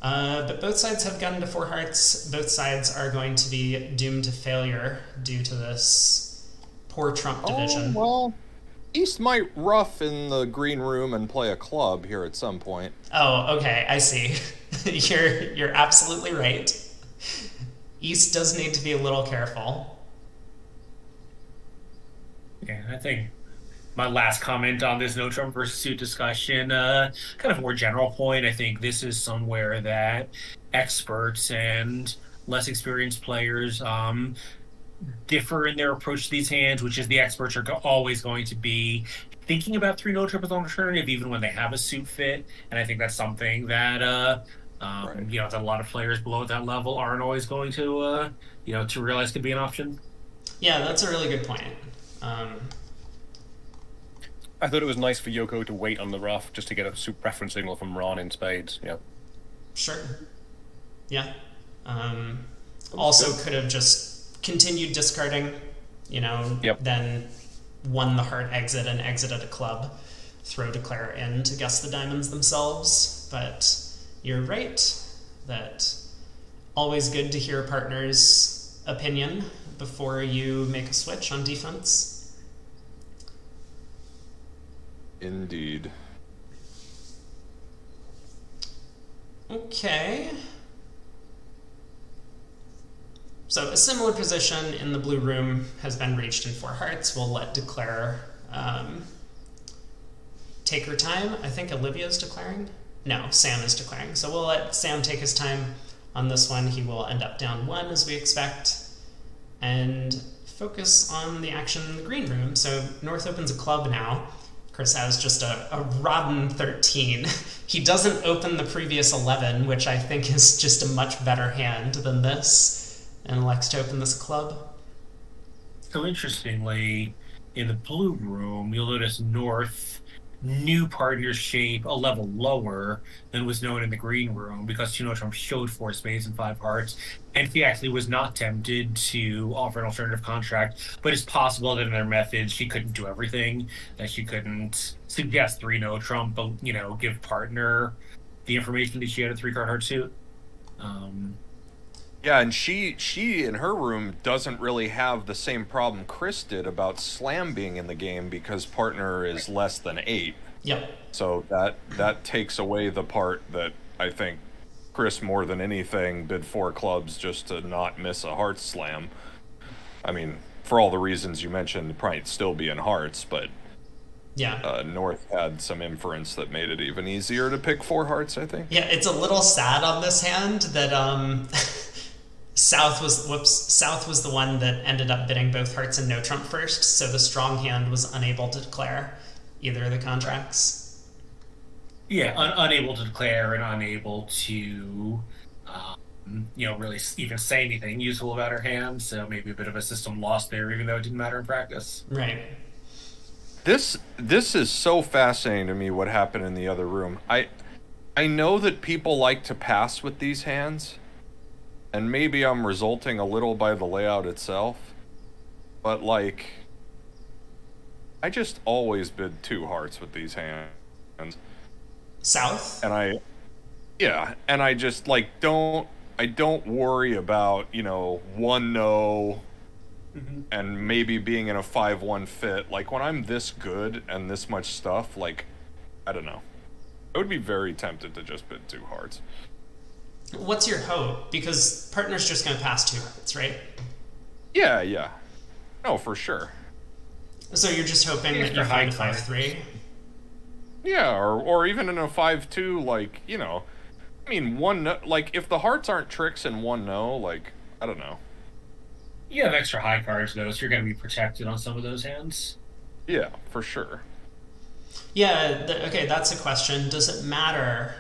But both sides have gotten to 4 hearts. Both sides are going to be doomed to failure due to this poor trump division. Oh, well, East might rough in the green room and play a club here at some point. Oh, okay, I see. You're absolutely right. East does need to be a little careful. Yeah, I think my last comment on this no trump versus suit discussion, kind of a more general point. I think this is somewhere that experts and less experienced players differ in their approach to these hands, which is the experts are always going to be thinking about 3-no trump as an alternative, even when they have a suit fit. And I think that's something that right. You know, that a lot of players below that level aren't always going to you know, to realize could be an option. Yeah, that's a really good point. I thought it was nice for Yoko to wait on the rough just to get a suit preference signal from Ron in spades. Yeah. Sure. Yeah. Also could have just continued discarding, you know, then won the heart exit and exited a club, throw declare in to guess the diamonds themselves. But you're right that always good to hear a partner's opinion before you make a switch on defense. Indeed. Okay. So a similar position in the blue room has been reached in 4 hearts. We'll let declare take her time. I think Olivia's declaring. No, Sam is declaring. So we'll let Sam take his time on this one. He will end up down 1 as we expect, and focus on the action in the green room. So North opens a club now. Chris has just a rotten 13. He doesn't open the previous 11, which I think is just a much better hand than this, and elects to open this club. So interestingly, in the blue room, you'll notice North new partner shape a level lower than was known in the green room, because 2-no trump showed 4 spades and 5 hearts, and she actually was not tempted to offer an alternative contract. But it's possible that in their methods she couldn't do everything, that she couldn't suggest 3-no trump, but, you know, give partner the information that she had a 3-card heart suit. Yeah, and she in her room doesn't really have the same problem Chris did about slam being in the game, because partner is less than 8. Yep. So that takes away the part that I think Chris, more than anything, bid 4 clubs just to not miss a heart slam. I mean, for all the reasons you mentioned, probably still be in hearts, but yeah, North had some inference that made it even easier to pick 4 hearts, I think. Yeah, it's a little sad on this hand that South was the one that ended up bidding both hearts and no trump first, so the strong hand was unable to declare either of the contracts. Yeah, unable to declare and unable to, you know, really even say anything useful about her hand, so maybe a bit of a system loss there, even though it didn't matter in practice. Right. This is so fascinating to me, what happened in the other room. I know that people like to pass with these hands, and maybe I'm resulting a little by the layout itself, but, like, I just always bid 2 hearts with these hands. South? And I just, like, I don't worry about, you know, 1-no and maybe being in a 5-1 fit. Like, when I'm this good and this much stuff, like, I don't know. I would be very tempted to just bid 2 hearts. What's your hope? Because partner's just going to pass 2 hearts, right? Yeah. No, for sure. So you're just hoping that you find a 5-3? Yeah, or even in a 5-2, like, you know. I mean, 1-no, like, if the hearts aren't tricks in 1-no, like, I don't know. You have extra high cards, though, so you're going to be protected on some of those hands. Yeah, for sure. Yeah, okay, that's a question. Does it matter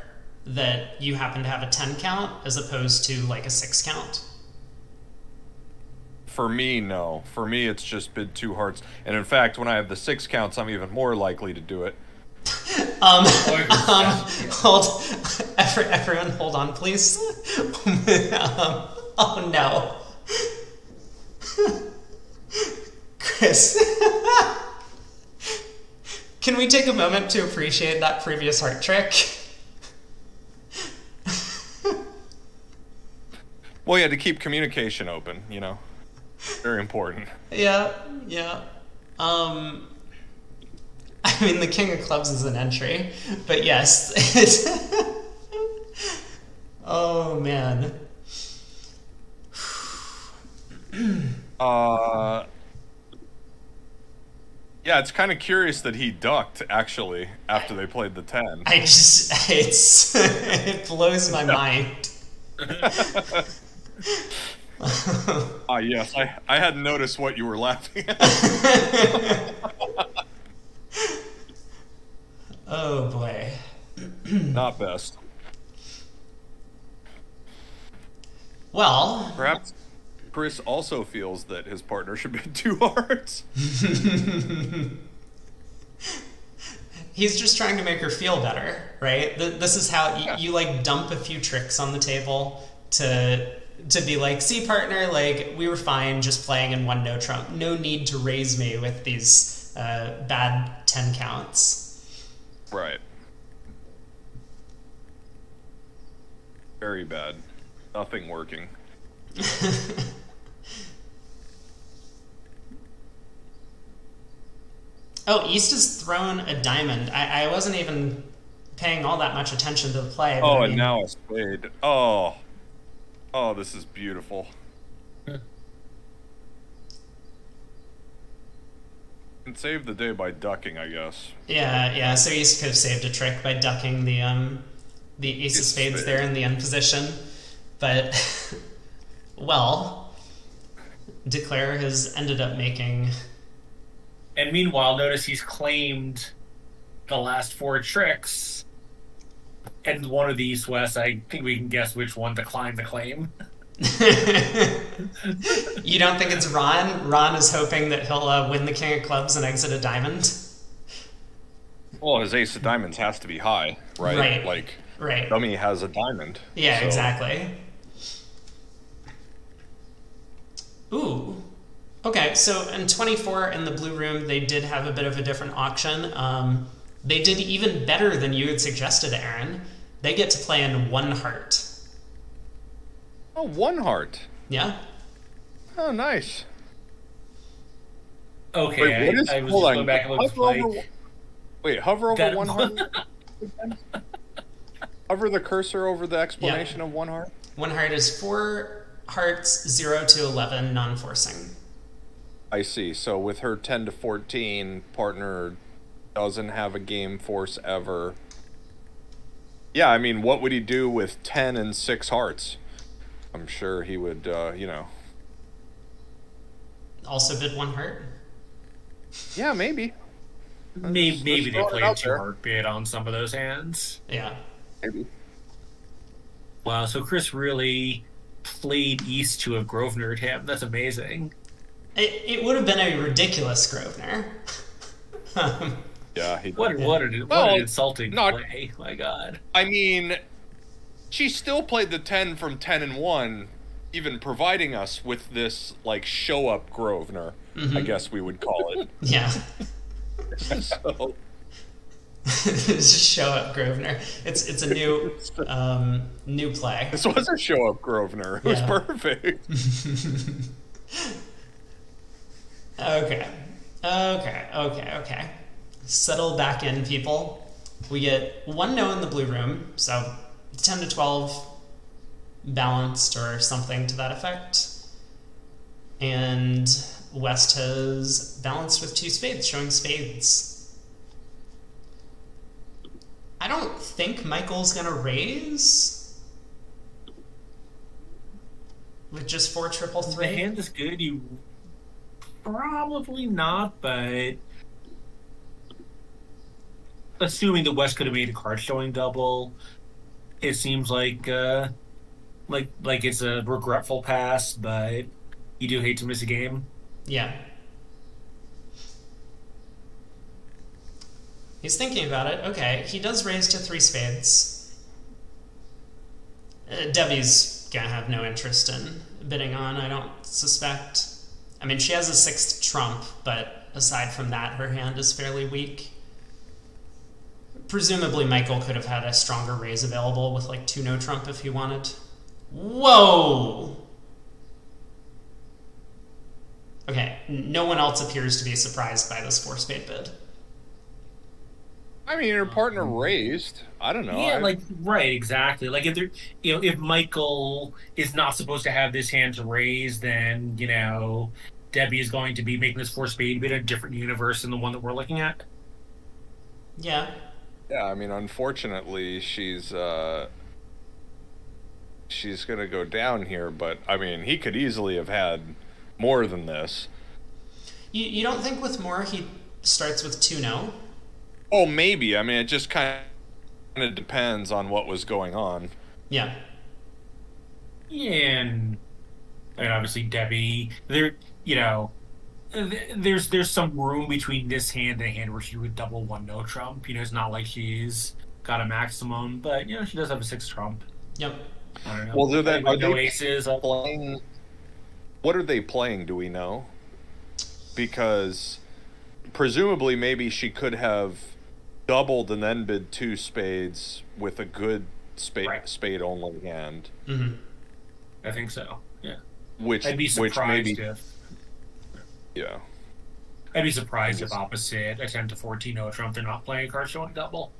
that you happen to have a 10 count as opposed to, like, a 6 count? For me, no. For me, it's just bid 2 hearts. And in fact, when I have the 6 counts, I'm even more likely to do it. Hold, everyone, hold on, please. Oh no, Chris. Can we take a moment to appreciate that previous heart trick? Well, yeah, to keep communication open, you know. Very important. Yeah. I mean, the King of Clubs is an entry, but yes. Oh, man. Yeah, it's kind of curious that he ducked, actually, after they played the 10. It blows my mind. Yes, I hadn't noticed what you were laughing at. Oh, boy. Not best. Well... Perhaps Chris also feels that his partner should bid 2 hearts. He's just trying to make her feel better, right? This is how you like dump a few tricks on the table to be like, see, partner, like, we were fine just playing in 1 no trump. No need to raise me with these bad 10 counts. Right. Very bad. Nothing working. Oh, East has thrown a diamond. I wasn't even paying all that much attention to the play. Oh, and now a spade. Oh, this is beautiful. And save the day by ducking, I guess. Yeah. So East could have saved a trick by ducking the ace of spades there in the end position, but well, Declare has ended up making. And meanwhile, notice he's claimed the last 4 tricks, and one of the East-West, I think we can guess which one declined the claim. You don't think it's Ron? Ron is hoping that he'll win the King of Clubs and exit a diamond? Well, his ace of diamonds has to be high, right? Like, right. Dummy has a diamond. Yeah, so. Exactly. Ooh. Okay, so in 24 in the blue room, they did have a bit of a different auction. They did even better than you had suggested, Aaron. They get to play in 1 heart. Oh, 1 heart. Yeah. Oh, nice. Okay, Wait, I was just going back and look like... Wait, hover over that 1 heart? Hover the cursor over the explanation of 1 heart? 1 heart is 4 hearts, 0 to 11, non-forcing. I see. So with her 10 to 14, partner doesn't have a game force ever. Yeah, I mean, what would he do with 10 and 6 hearts? I'm sure he would, you know. Also bid 1 heart? Yeah, maybe. Maybe they played a 2-heart bid on some of those hands. Yeah. Maybe. Wow, so Chris really played East to have Grosvenor'd him. That's amazing. It would have been a ridiculous Grosvenor. Yeah, he What an insulting play. My God. I mean, she still played the 10 from 10 and 1, even providing us with this, like, show-up Grosvenor, I guess we would call it. Yeah. So... Just show up Grosvenor. It's a new play. This was a show-up Grosvenor. It was perfect. Okay. Settle back in, people. We get 1 no in the blue room, so 10 to 12 balanced or something to that effect. And West has balanced with 2 spades, showing spades. I don't think Michael's gonna raise with just 4 triple 3. The hand is good. You probably not, but assuming the West could have made a card showing double, it seems like it's a regretful pass, but You do hate to miss a game. Yeah. He's thinking about it. Okay, he does raise to 3 spades. Debbie's gonna have no interest in bidding on, I don't suspect. I mean, she has a 6th trump, but aside from that, her hand is fairly weak. Presumably, Michael could have had a stronger raise available with like 2 no trump if he wanted. Whoa! Okay, no one else appears to be surprised by this 4 spade bid. I mean, her partner raised. I don't know. Yeah, right, exactly. Like if Michael is not supposed to have this hand to raise, then Debbie is going to be making this 4 spade bid in a different universe than the one that we're looking at. Yeah. Yeah, I mean, unfortunately, she's gonna go down here. But I mean, he could easily have had more than this. You don't think with more he starts with 2 no? Oh, maybe. I mean, it just kind of depends on what was going on. Yeah. And obviously Debbie, there's some room between this hand and a hand where she would double 1 no trump. It's not like she's got a maximum, but she does have a 6 trump. Yep. I don't know. Well, are they aces playing? What are they playing? Do we know? Because presumably, maybe she could have doubled and then bid 2 spades with a good spade only hand. Mm-hmm. I think so. Yeah. I'd be surprised if. Yeah. I'd be surprised if opposite a 10 to 14 no trump they're not playing a card showing double.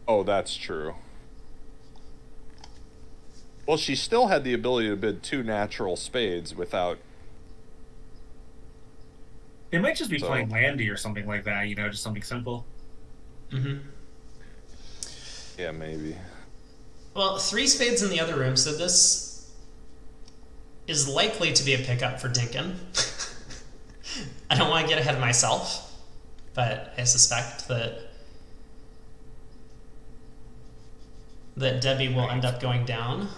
Oh, that's true. Well, she still had the ability to bid 2 natural spades without. They might just be playing Landy or something like that. Just something simple. Mm-hmm. Yeah, maybe. Well, 3 spades in the other room, so this is likely to be a pickup for Dinkin. I don't want to get ahead of myself, but I suspect that Debbie will end up going down.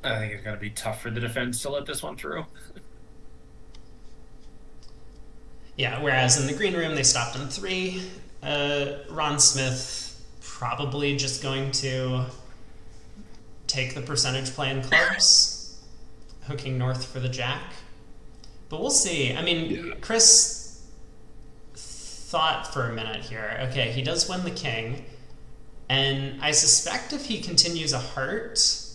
I think it's going to be tough for the defense to let this one through. Yeah, whereas in the green room they stopped on 3. Ron Smith probably just going to take the percentage play in clubs, hooking north for the jack. But we'll see. I mean, Chris thought for a minute here. Okay, he does win the king, and I suspect if he continues a heart...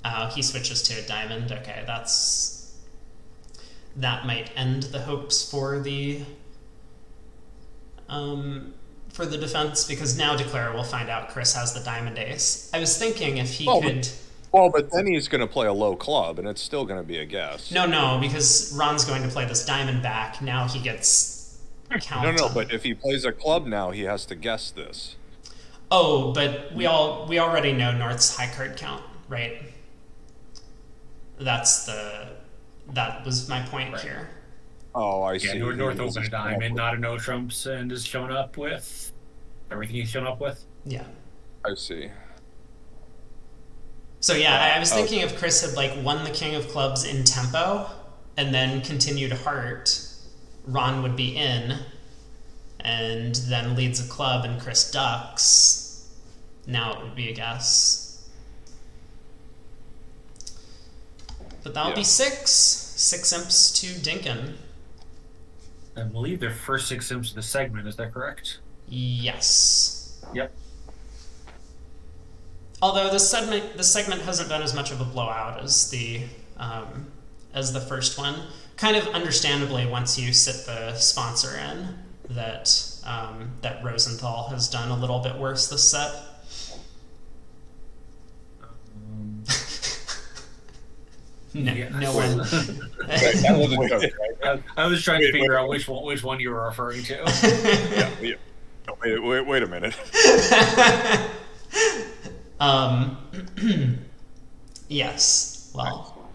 Oh, he switches to a diamond. Okay, that might end the hopes for the defense, because now Declare will find out Chris has the diamond ace. I was thinking if he could... Well, but then he's going to play a low club, and it's still going to be a guess. No, because Ron's going to play this diamond back. Now he gets count. No, but if he plays a club now, he has to guess this. Oh, but we already know North's high card count, right? That was my point here. Oh, I see. Yeah, North opened a diamond, not a no trumps, and is shown up with everything he's shown up with. Yeah. I see. So yeah, I was thinking if Chris had won the king of clubs in tempo and then continued heart, Ron would be in, and then leads a club and Chris ducks. Now it would be a guess. But that would be 6 imps to Dinkin. I believe their first 6 imps of the segment, is that correct? Yes. Yep. Although the segment hasn't been as much of a blowout as the first one. Kind of understandably, once you sit the sponsor in, that Rosenthal has done a little bit worse this set. No one. I was trying to figure out which one you were referring to. Yeah. Wait a minute. Yes. Well,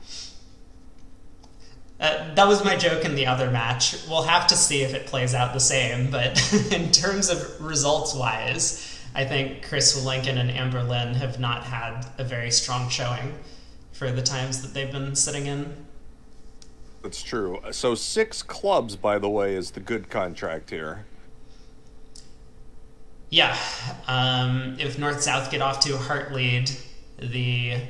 that was my joke in the other match. We'll have to see if it plays out the same, but in terms of results-wise, I think Chris Willenken and Amber Lynn have not had a very strong showing for the times that they've been sitting in. That's true. So 6 clubs, by the way, is the good contract here. Yeah. If North-South get off to a heart lead, the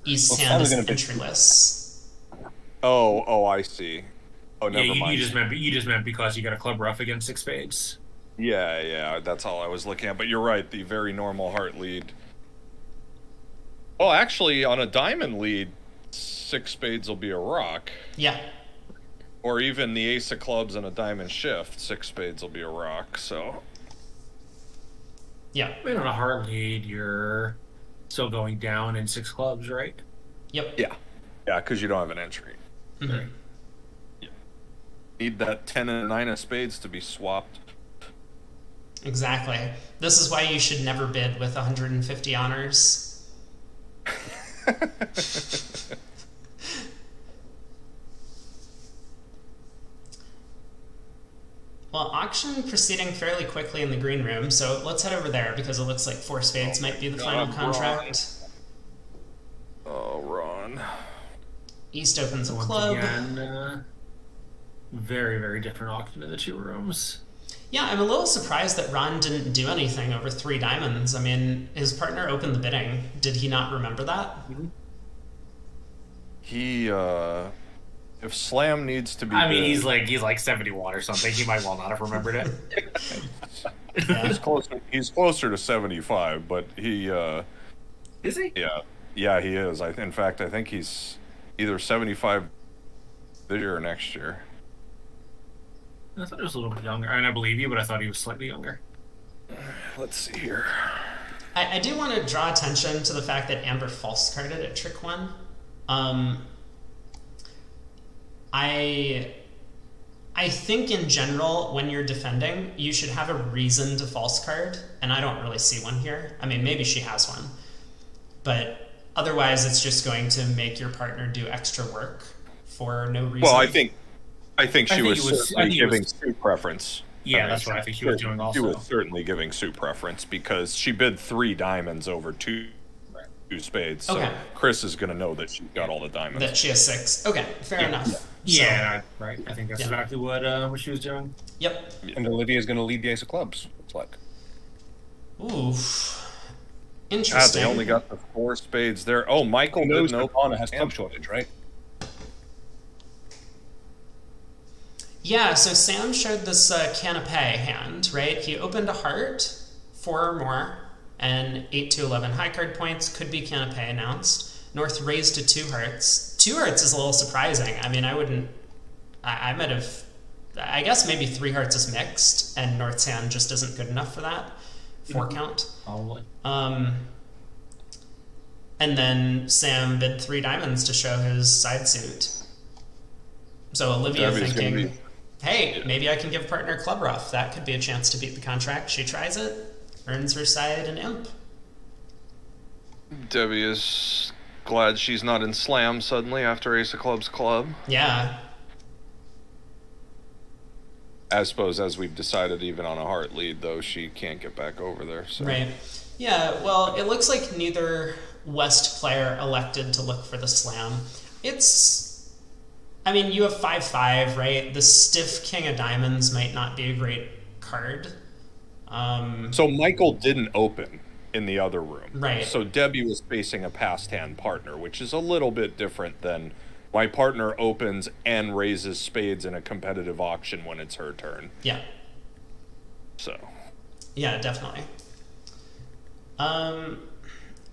East hand is entryless. Oh, I see. Oh, never mind. You just meant because you got a club rough against 6 spades. Yeah, that's all I was looking at. But you're right, the very normal heart lead. Well, actually, on a diamond lead, 6 spades will be a rock. Yeah. Or even the ace of clubs and a diamond shift, 6 spades will be a rock, so... Yeah. I mean, on a heart lead, you're still going down in 6 clubs, right? Yep. Yeah, because you don't have an entry. Mm-hmm. Right. Yeah. Need that 10 and a 9 of spades to be swapped. Exactly. This is why you should never bid with 150 honors. Well, auction proceeding fairly quickly in the green room, so let's head over there because it looks like 4 spades might be the final contract. Oh, Ron. East opens a Once club. again, very, very different auction in the 2 rooms. Yeah, I'm a little surprised that Ron didn't do anything over 3 diamonds. I mean, his partner opened the bidding. Did he not remember that? Mm-hmm. He, if Slam needs to be... I mean, he's like 71 or something. He might well not have remembered it. He's closer to 75, but he, Is he? Yeah, he is. In fact, I think he's either 75 this year or next year. I thought he was a little bit younger. I mean, I believe you, but I thought he was slightly younger. Let's see here. I do want to draw attention to the fact that Amber false carded at trick 1. I think in general, when you're defending, you should have a reason to false card, and I don't really see one here. I mean, maybe she has one, but otherwise it's just going to make your partner do extra work for no reason. Well, I think she was certainly giving suit preference. Yeah, that's what I think she was doing also. She was certainly giving suit preference because she bid 3 diamonds over 2 spades. So okay. Chris is going to know that she's got all the diamonds. That she has 6. Okay, fair enough. Yeah, right. I think that's exactly what she was doing. Yep. And Olivia's going to lead the ace of clubs, looks like. Oof. Interesting. They only got the 4 spades there. Oh, Michael knows didn't that Anna has club shortage, right? Yeah, so Sam showed this canapé hand, right? He opened a heart, 4 or more, and 8 to 11 high card points. Could be canapé announced. North raised to 2 hearts. 2 hearts is a little surprising. I mean, I might have... I guess maybe 3 hearts is mixed, and North's hand just isn't good enough for that. 4 count. Probably. And then Sam bid 3 diamonds to show his side suit. So Olivia thinking, hey, maybe I can give partner club rough. That could be a chance to beat the contract. She tries it, earns her side an imp. Debbie is glad she's not in Slam suddenly after Ace of Clubs club. Yeah. I suppose, as we've decided, even on a heart lead, though, she can't get back over there. So. Right. Yeah, well, it looks like neither West player elected to look for the Slam. I mean, you have 5-5, right? The stiff king of diamonds might not be a great card. So Michael didn't open in the other room. Right. So Debbie was facing a past hand partner, which is a little bit different than my partner opens and raises spades in a competitive auction when it's her turn. Yeah. So. Yeah, definitely.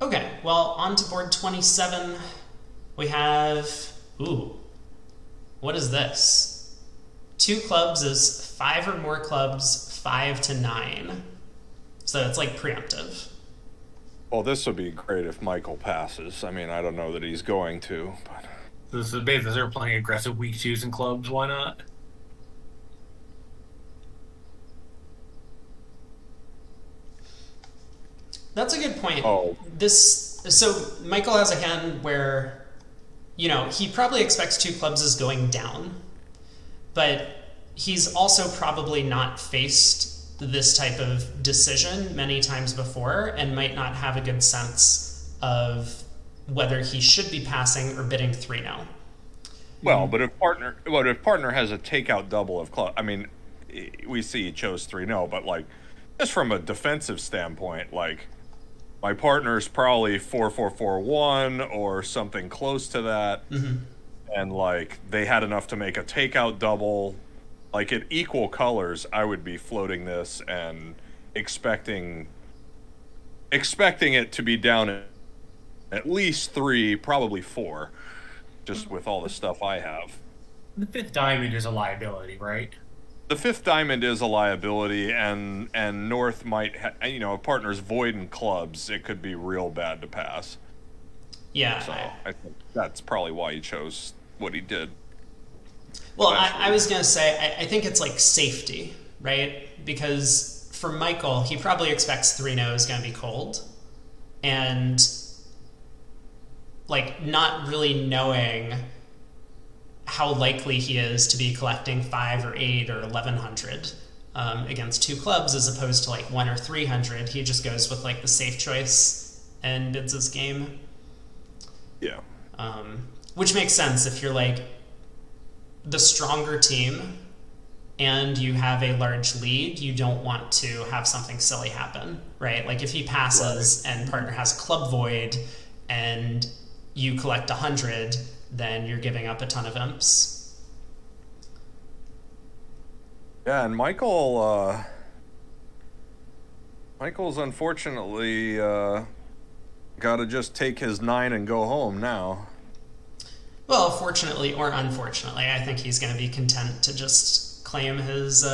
Okay, well, on to board 27. We have... Ooh. What is this? 2 clubs is 5 or more clubs, 5 to 9. So it's like preemptive. Well, this would be great if Michael passes. I mean, I don't know that he's going to, but... This is basically they're playing aggressive weak 2s and clubs. Why not? That's a good point. Oh. So Michael has a hand where, you know, he probably expects 2 clubs is going down, but he's also probably not faced this type of decision many times before and might not have a good sense of whether he should be passing or bidding 3-0. Well, but if partner has a takeout double of club, I mean, we see he chose 3-0, but like just from a defensive standpoint, like my partner's probably 4-4-4-1 or something close to that, and like they had enough to make a takeout double. Like at equal colors, I would be floating this and expecting it to be down at least 3, probably 4, just with all the stuff I have. The 5th diamond is a liability, right? The 5th diamond is a liability, and North might, if partner's void in clubs, it could be real bad to pass. Yeah. So I think that's probably why he chose what he did. Well, I was going to say, I think it's like safety, right? Because for Michael, he probably expects 3-0 is going to be cold. And like not really knowing how likely he is to be collecting 5 or 8 or 1100 against 2 clubs as opposed to like 1 or 300. He just goes with like the safe choice and bids his game. Yeah. Which makes sense if you're like the stronger team and you have a large lead, you don't want to have something silly happen, right? Like if he passes and partner has club void and you collect 100, then you're giving up a ton of imps. Yeah, and Michael's unfortunately got to just take his 9 and go home now. Well, fortunately or unfortunately, I think he's going to be content to just claim his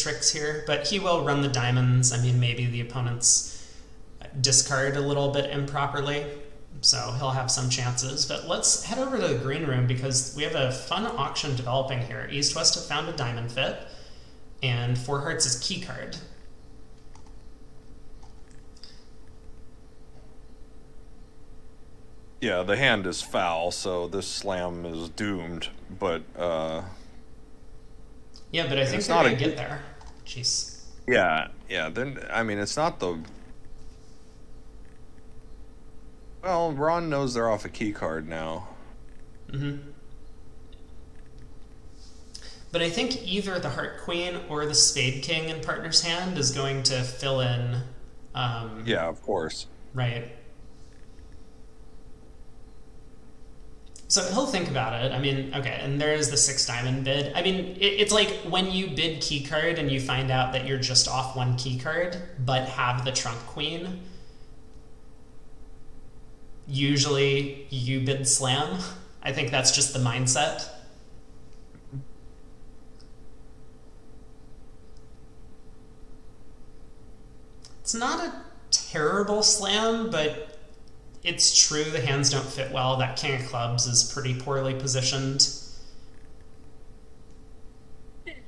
tricks here. But he will run the diamonds. I mean, maybe the opponents discard a little bit improperly, so he'll have some chances. But let's head over to the green room because we have a fun auction developing here. East-West have found a diamond fit, and 4 hearts is key card. Yeah, the hand is foul, so this slam is doomed, but yeah, but I think they're going to get there. Jeez. Yeah, then I mean it's not the well, Ron knows they're off a key card now. But I think either the Heart Queen or the Spade King in partner's hand is going to fill in yeah, of course. Right. So he'll think about it. I mean, okay, and there's the 6 diamond bid. I mean, it's like when you bid key card and you find out that you're just off 1 key card, but have the trump queen. Usually you bid slam. I think that's just the mindset. It's not a terrible slam, but it's true the hands don't fit well. That king of clubs is pretty poorly positioned.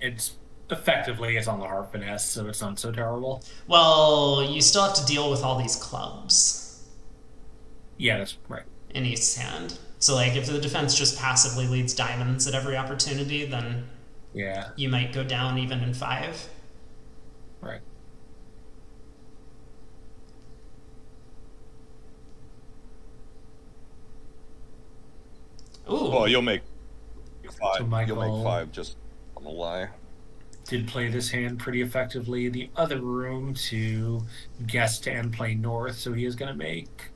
It's effectively it's on the heart finesse, so it's not so terrible. Well, you still have to deal with all these clubs. Yeah, that's right. In East's hand. So like if the defense just passively leads diamonds at every opportunity, then yeah, you might go down even in 5. Right. Ooh. Well, you'll make 5. So Michael you'll make 5 just on the lie. Did play this hand pretty effectively in the other room to guess and play north, so he is going to make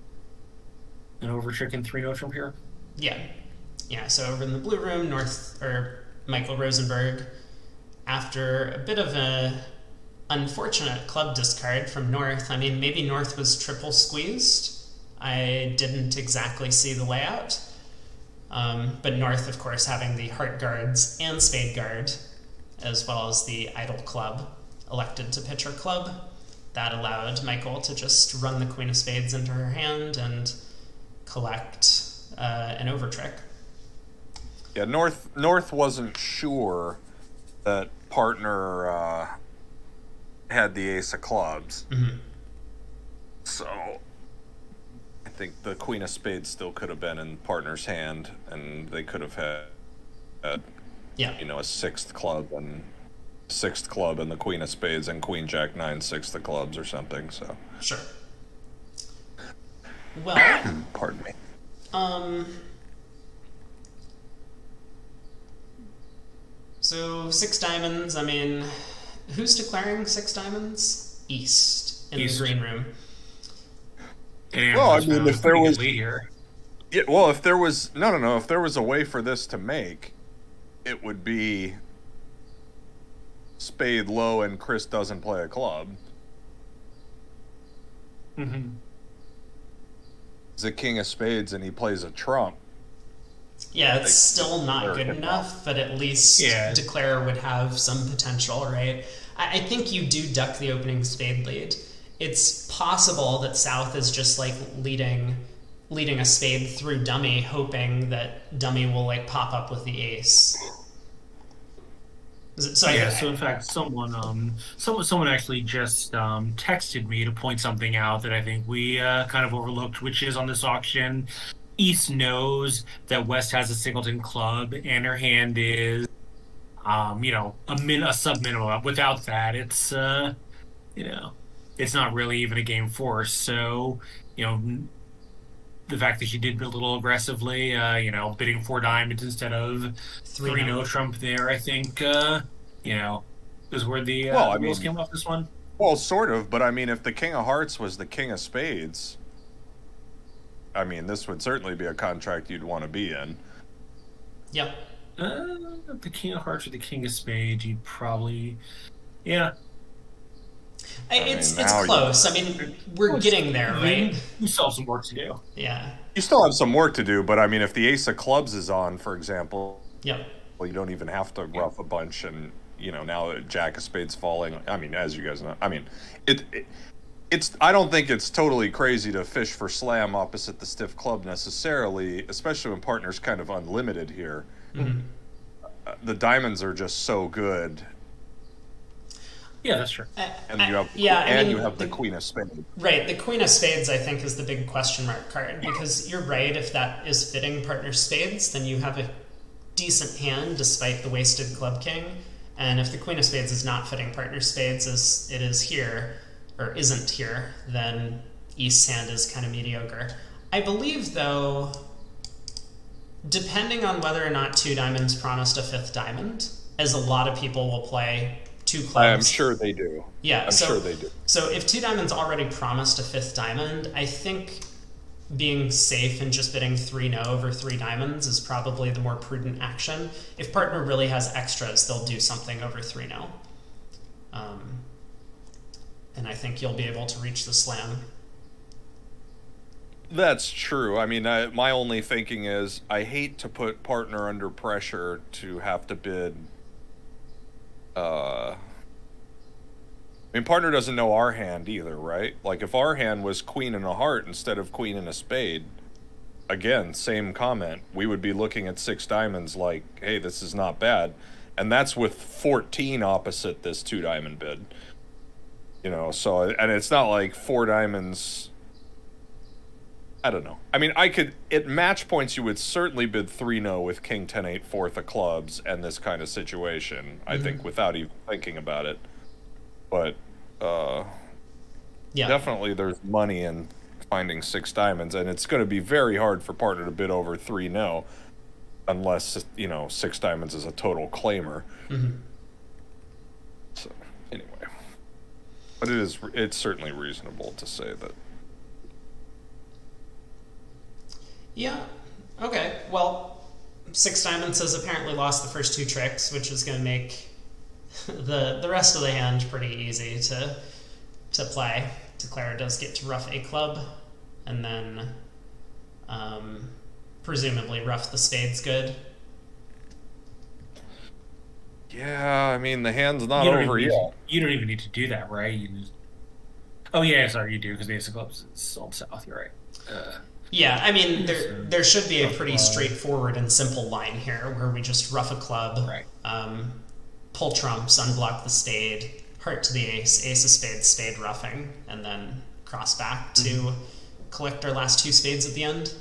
an overtrick and 3-0 from here. Yeah, so over in the blue room, Michael Rosenberg, after a bit of a unfortunate club discard from North. I mean, maybe North was triple squeezed. I didn't exactly see the layout. But North, of course, having the heart guards and spade guard, as well as the idle club, elected to pitch her club. That allowed Michael to just run the queen of spades into her hand and collect an overtrick. Yeah, North wasn't sure that partner had the ace of clubs. So I think the queen of spades still could have been in partner's hand, and they could have had a 6th club and the queen of spades and queen jack 9 6th of clubs or something. So sure. Well, Pardon me. So 6 diamonds, I mean, who's declaring 6 diamonds? East in East. the green room. Damn, Well, I that's mean, a if there pretty good was- lead here. Yeah, well, if there was no, if there was a way for this to make, it would be spade low and Chris doesn't play a club. Mm-hmm. It's a king of spades and he plays a trump. Yeah, it's still not Declare good him enough, but at least Yeah. declare would have some potential, right? I think you do duck the opening spade lead. It's possible that South is just like leading a spade through dummy, hoping that dummy will like pop up with the ace. So Yeah, so in fact, someone actually just texted me to point something out that I think we kind of overlooked, which is on this auction, East knows that West has a singleton club, and her hand is, a sub minimum. Without that, it's it's not really even a game force. So, the fact that she did bid a little aggressively, bidding 4 diamonds instead of 3 no trump there, I think, is where the rules came off this one. Well, sort of, but I mean, if the king of hearts was the king of spades, I mean, this would certainly be a contract you'd want to be in. Yep. The king of hearts or the king of spades, you'd probably, yeah. It's close. I mean, we're getting there, right? You still have some work to do. Yeah. You still have some work to do, but I mean, if the ace of clubs is on, for example, Yep. well, you don't even have to rough a bunch, and now that jack of spades falling. I mean, as you guys know, I mean, it's. I don't think it's totally crazy to fish for slam opposite the stiff club necessarily, especially when partner's kind of unlimited here. Mm-hmm. The diamonds are just so good. Yeah, that's true. And you have you have the queen of spades. Right, the queen of spades I think is the big question mark card, because you're right, if that is fitting partner spades, then you have a decent hand despite the wasted club king. And if the queen of spades is not fitting partner spades as it is here, or isn't here, then East's hand is kind of mediocre. I believe, though, depending on whether or not 2 diamonds promised a 5th diamond, as a lot of people will play 2 clubs. I'm sure they do. Yeah, I'm sure they do. So if 2 diamonds already promised a 5th diamond, I think being safe and just bidding 3 no over 3 diamonds is probably the more prudent action. If partner really has extras, they'll do something over 3 no. And I think you'll be able to reach the slam. That's true. I mean, my only thinking is I hate to put partner under pressure to have to bid. I mean, partner doesn't know our hand either, right? Like, if our hand was queen and a heart instead of queen and a spade, again, same comment. We would be looking at 6 diamonds like, hey, this is not bad. And that's with 14 opposite this 2 diamond bid. So, and it's not like 4 diamonds. I don't know. I mean, at match points, you would certainly bid 3 no with king 10-8 4th of clubs and this kind of situation, I think, without even thinking about it. But definitely there's money in finding 6 diamonds, and it's going to be very hard for partner to bid over 3 no unless, 6 diamonds is a total claimer. Mm-hmm. So, anyway. But it's certainly reasonable to say that. Yeah. Okay. Well, 6 diamonds has apparently lost the first 2 tricks, which is going to make the rest of the hand pretty easy to play. Declare does get to rough a club, and then presumably rough the spades good. Yeah, I mean, the hand's not over yet. You don't even need to do that, right? Oh, yeah, sorry, you do, because the ace of clubs is on south, you're right. Yeah, I mean, there should be a pretty straightforward and simple line here, where we just rough a club, right. Pull trumps, unblock the spade, heart to the ace, ace of spades, spade roughing, and then cross back to collect our last 2 spades at the end.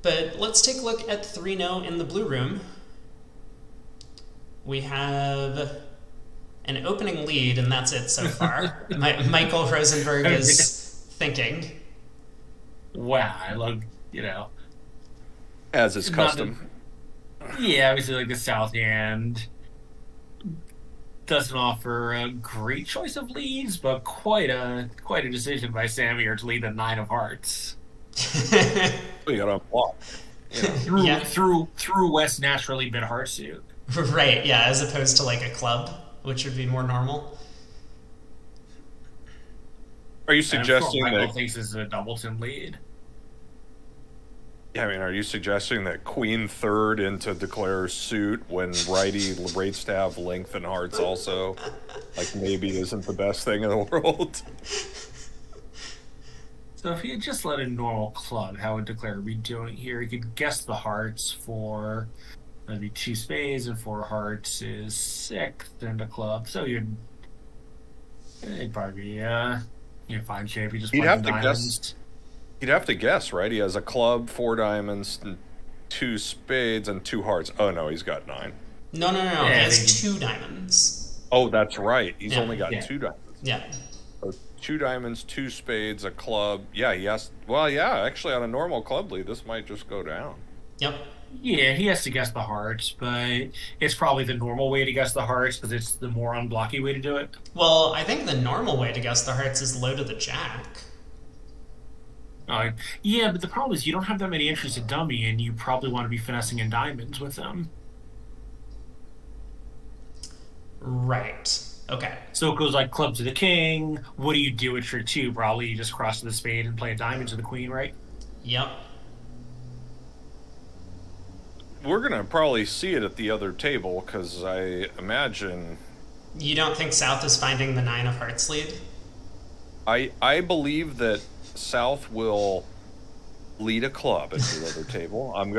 But let's take a look at 3 no in the blue room. We have an opening lead, and that's it so far. Michael Rosenberg is thinking. Wow, I love, As is custom. Yeah, obviously, like the south hand doesn't offer a great choice of leads, but quite a decision by Sammy to lead the 9 of hearts. You got to block. Through West's naturally bid heart suit. Right, yeah, as opposed to like a club, which would be more normal. Are you suggesting that Michael thinks this is a Doubleton lead? Yeah, I mean, are you suggesting that Queen third into declare suit when righty rates to have length and hearts also, like, maybe isn't the best thing in the world? So if he had just let a normal club, how would declare be doing here? He could guess the hearts for maybe 2 spades, and 4 hearts is 6th into club. So he'd probably be in fine shape. He'd have to guess. He'd have to guess, right? He has a club, 4 diamonds, 2 spades, and 2 hearts. Oh no, he's got 9. No. Yeah, he has 2 diamonds. Oh, that's right. He's only got 2 diamonds. Yeah. So 2 diamonds, 2 spades, a club. Yeah, he has. Well, yeah. Actually, on a normal club lead, this might just go down. Yep. Yeah, he has to guess the hearts, but it's probably the normal way to guess the hearts because it's the more unblocky way to do it. Well, I think the normal way to guess the hearts is low to the jack. Yeah, but the problem is you don't have that many entries in dummy, and you probably want to be finessing in diamonds with them. Right. Okay. So it goes like club to the king. What do you do at trick 2? Probably you just cross to the spade and play a diamond to the queen, right? Yep. We're going to probably see it at the other table, because I imagine... You don't think South is finding the 9 of hearts lead? I believe that South will lead a club at the other table. I'm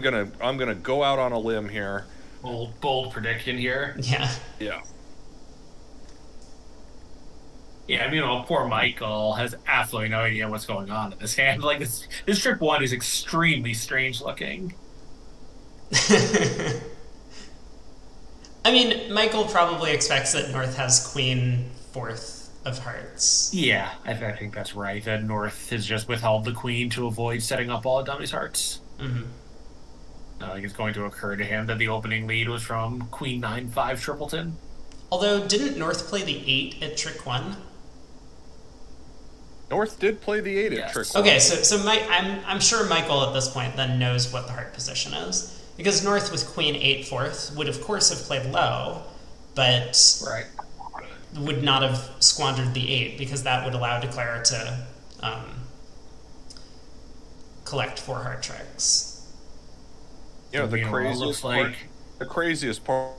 gonna go out on a limb here. Bold prediction here. Yeah. Yeah. Yeah, I mean, poor Michael has absolutely no idea what's going on in this hand. Like this trick 1 is extremely strange looking. I mean, Michael probably expects that North has Queen 4th of hearts. Yeah, I think that's right. That North has just withheld the queen to avoid setting up all of Dummy's hearts. Mm-hmm. I think it's going to occur to him that the opening lead was from Queen 9-5 Tripleton. Although, didn't North play the 8 at trick 1? North did play the 8 at trick 1. Okay, so I'm sure Michael at this point then knows what the heart position is. Because North with Queen 8 4th would of course have played low, but right. Would not have squandered the 8 because that would allow Declare to collect 4 heart tricks. The craziest part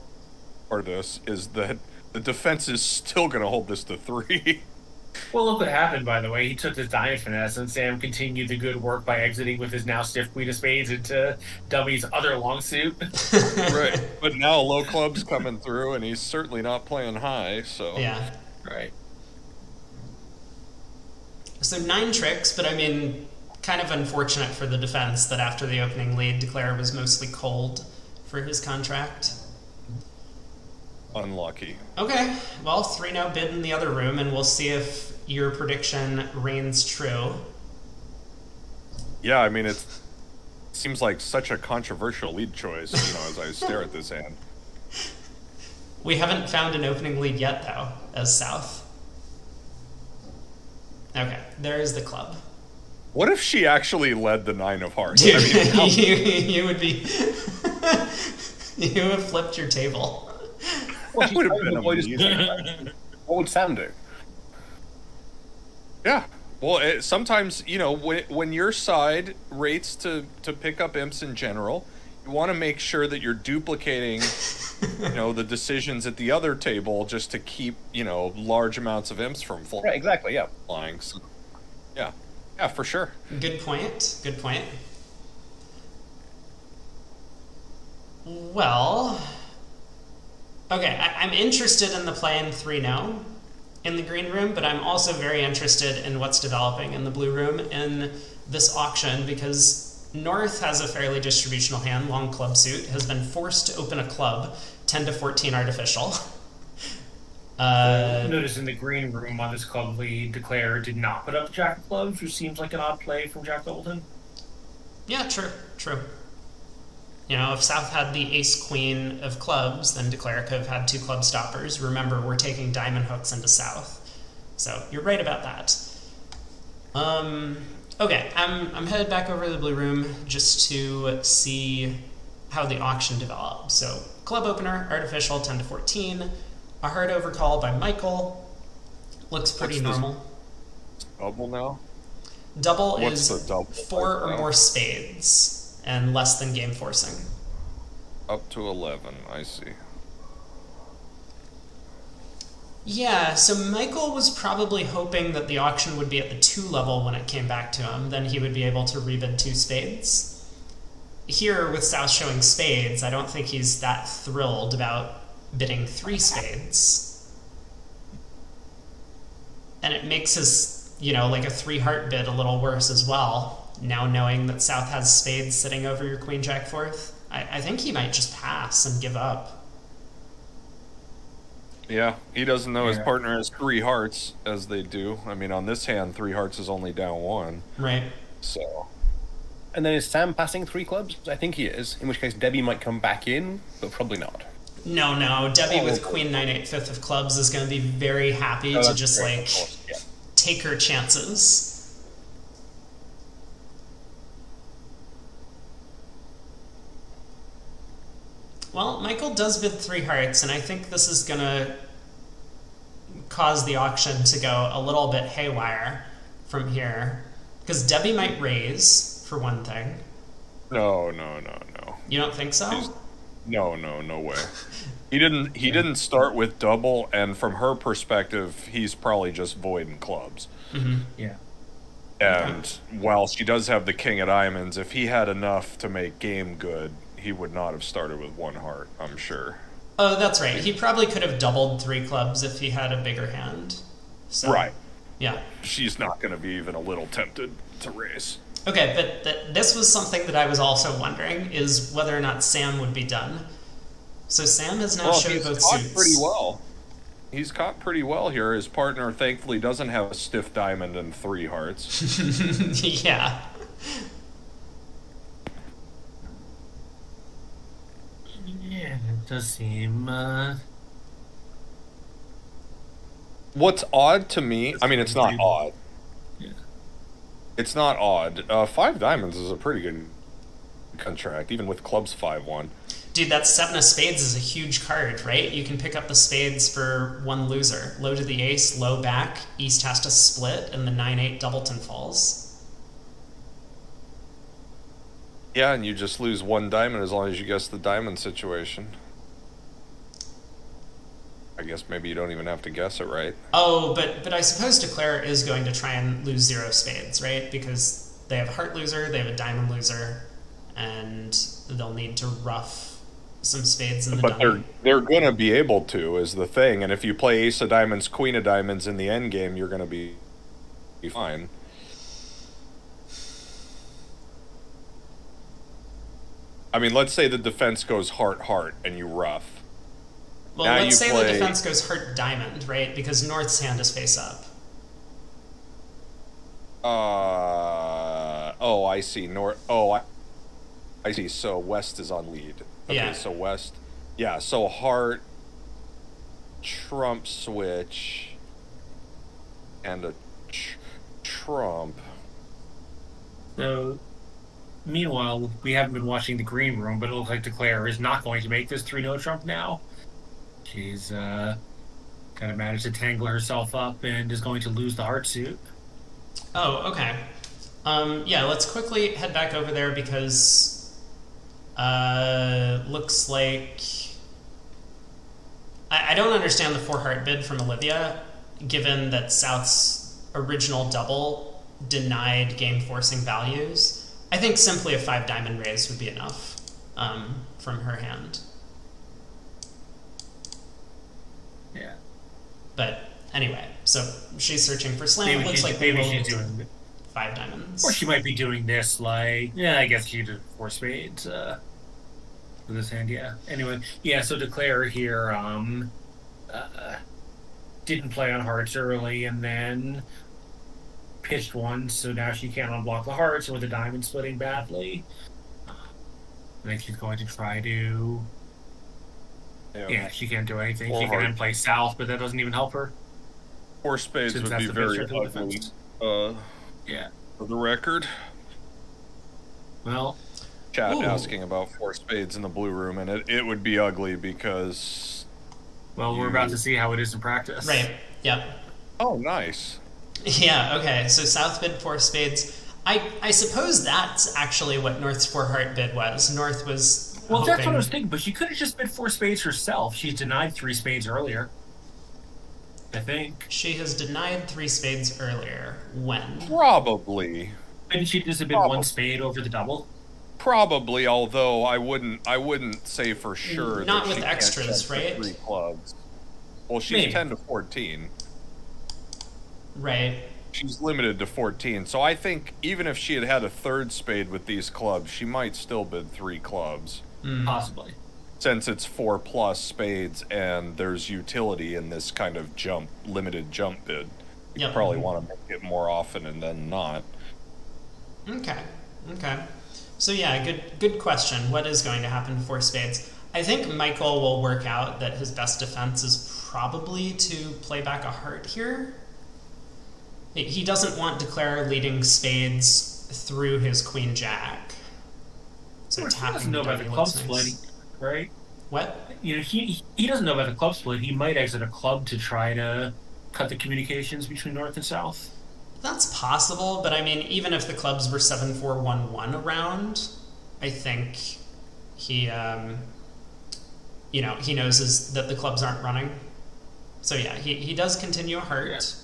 of this is that the defense is still going to hold this to 3. Well, look what happened, by the way. He took his diamond finesse, and Sam continued the good work by exiting with his now stiff queen of spades into Dummy's other long suit. Right. But now low club's coming through, and he's certainly not playing high, so... Yeah. Right. So 9 tricks, but I mean, kind of unfortunate for the defense that after the opening lead, Declare was mostly cold for his contract. Unlucky. Okay, well, 3-0 bid in the other room, and we'll see if your prediction reigns true. Yeah, I mean, it seems like such a controversial lead choice, as I stare at this hand. We haven't found an opening lead yet, though, as South. Okay, there is the club. What if she actually led the 9 of hearts? Dude, I mean, you would be... you have flipped your table. That would have been amazing. What would Sam do? Yeah. Well, sometimes, when your side rates to pick up imps in general, you want to make sure that you're duplicating, the decisions at the other table just to keep, large amounts of imps from flying. Right, exactly, yeah. Flying. So, yeah. Yeah, for sure. Good point. Good point. Well... Okay, I'm interested in the play in 3-0 in the green room, but I'm also very interested in what's developing in the blue room in this auction because North has a fairly distributional hand, long club suit, has been forced to open a club, 10 to 14 artificial. Notice in the green room on this club, the declare did not put up the Jack of Clubs, which seems like an odd play from Jack Doubleton. Yeah, true. You know, if South had the ace-queen of clubs, then Declare could have had 2 club stoppers. Remember, we're taking diamond hooks into South. So, you're right about that. Okay, I'm headed back over to the blue room just to see how the auction developed. So, club opener, artificial, 10 to 14. A hard overcall by Michael. Looks pretty normal. Double now? Double What's is the double 4 or now? more spades and less than game forcing. Up to 11, I see. Yeah, so Michael was probably hoping that the auction would be at the 2 level when it came back to him. Then he would be able to rebid 2 spades. Here, with South showing spades, I don't think he's that thrilled about bidding 3 spades. And it makes his, like a 3 heart bid a little worse as well, now knowing that South has spades sitting over your queen jack fourth. I think he might just pass and give up. Yeah, he doesn't know his partner has 3 hearts, as they do. I mean, on this hand, 3 hearts is only down 1. Right. So... And then is Sam passing 3 clubs? I think he is, in which case Debbie might come back in, but probably not. No. Debbie with queen 9-8 fifth of clubs is going to be very happy to just, take her chances. Well, Michael does bid 3 hearts, and I think this is going to cause the auction to go a little bit haywire from here. Because Debbie might raise, for one thing. No. You don't think so? No way. He didn't start with double, and from her perspective, he's probably just voiding clubs. Mm-hmm. Yeah. And while she does have the king of diamonds, if he had enough to make game good, he would not have started with 1 heart, I'm sure. Oh, that's right. He probably could have doubled 3 clubs if he had a bigger hand. So, Right. Yeah. She's not going to be even a little tempted to raise. Okay, but this was something that I was also wondering, is whether or not Sam would be done. So Sam has now showed both suits. Pretty well. He's caught pretty well here. His partner, thankfully, doesn't have a stiff diamond and 3 hearts. Yeah. Yeah, it does seem, What's odd to me, I mean, it's not odd. Yeah. It's not odd. 5 diamonds is a pretty good contract, even with clubs 5-1. Dude, that 7 of spades is a huge card, right? You can pick up the spades for 1 loser. Low to the ace, low back, East has to split, and the 9-8 doubleton falls. Yeah, and you just lose 1 diamond as long as you guess the diamond situation. I guess maybe you don't even have to guess it right. Oh, but I suppose Declare is going to try and lose 0 spades, right? Because they have a heart loser, they have a diamond loser, and they'll need to rough some spades in the But they're going to be able to, is the thing. And if you play ace of diamonds, queen of diamonds in the end game, you're going to be fine. I mean, let's say the defense goes heart, and you rough. Well, now let's say play... the defense goes heart diamond, right? Because North's hand is face up. Oh, I see. I see. So West is on lead. Okay, Yeah. So West. Yeah, so heart, trump switch, and a trump. So, meanwhile, we haven't been watching the green room, but it looks like Declare is not going to make this 3-no trump now. She's kind of managed to tangle herself up and is going to lose the heart suit. Oh, okay. Yeah, let's quickly head back over there because looks like I don't understand the 4 heart bid from Olivia, given that South's original double denied game forcing values. I think simply a 5 diamond raise would be enough from her hand. Yeah. But anyway, so she's searching for slam. Maybe It looks like maybe we'll she's doing 5 diamonds. Or she might be doing this I guess she did 4 spades with this hand, yeah. Anyway, yeah, so Declare here, didn't play on hearts early and then pitched one, so now she can't unblock the hearts, and with the diamond splitting badly, I think she's going to try to. Yeah, she can't do anything. She can then play south, but that doesn't even help her. 4 spades would be very ugly. Yeah. For the record. Well, chat asking about 4 spades in the blue room, and it would be ugly because. Well, we're about to see how it is in practice. Right. Yep. Oh, nice. Yeah. Okay. So South bid 4 spades. I suppose that's actually what North's 4 heart bid was. North was. Well, hoping... that's what I was thinking. But she could have just bid 4 spades herself. She's denied 3 spades earlier. I think she has denied 3 spades earlier. When? Probably. Didn't she just have bid 1 spade over the double? Probably, although I wouldn't say for sure. Not that with she extras, can't check right? 3 clubs. Well, she's 10 to 14. Right. She's limited to 14, so I think even if she had had a 3rd spade with these clubs, she might still bid 3 clubs. Possibly. Since it's 4+ spades and there's utility in this kind of limited jump bid. You probably want to make it more often and then not. Okay. So yeah, good question. What is going to happen to 4 spades? I think Michael will work out that his best defense is probably to play back a heart here. He doesn't want Declare leading spades through his queen jack. So he doesn't know about the club splitting, right? What? You know, he doesn't know about the club split. He might exit a club to try to cut the communications between North and South. That's possible, but I mean, even if the clubs were 7-4-1-1 around, I think he, he knows that the clubs aren't running. So yeah, he does continue a heart.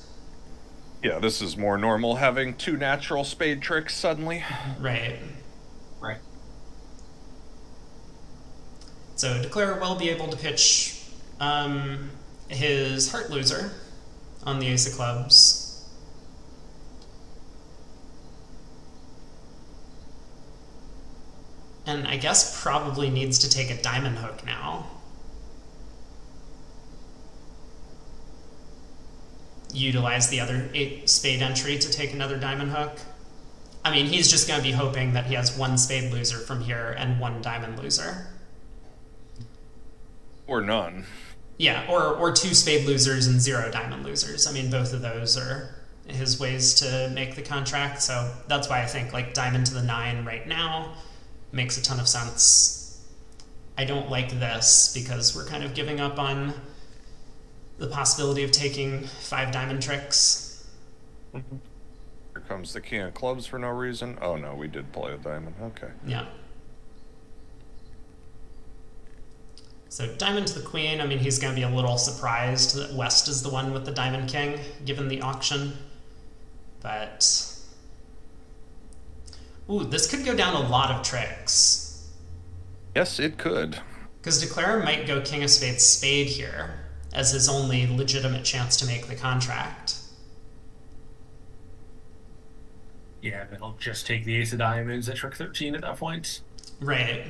Yeah, this is more normal, having 2 natural spade tricks suddenly. Right. So Declare will be able to pitch his heart loser on the ace of clubs. And I guess probably needs to take a diamond hook now. Utilize the other 8 spade entry to take another diamond hook. I mean, he's just going to be hoping that he has 1 spade loser from here and 1 diamond loser. Or none. Yeah, or 2 spade losers and 0 diamond losers. I mean, both of those are his ways to make the contract, so that's why I think like diamond to the 9 right now makes a ton of sense. I don't like this because we're kind of giving up on the possibility of taking 5 diamond tricks. Here comes the king of clubs for no reason. Oh no, we did play a diamond. Okay. Yeah. So diamond to the queen, I mean, he's going to be a little surprised that West is the one with the diamond king, given the auction. But... ooh, this could go down a lot of tricks. Yes, it could. Because Declare might go king of spades spade here as his only legitimate chance to make the contract. Yeah, but he'll just take the ace of diamonds at trick 13 at that point. Right.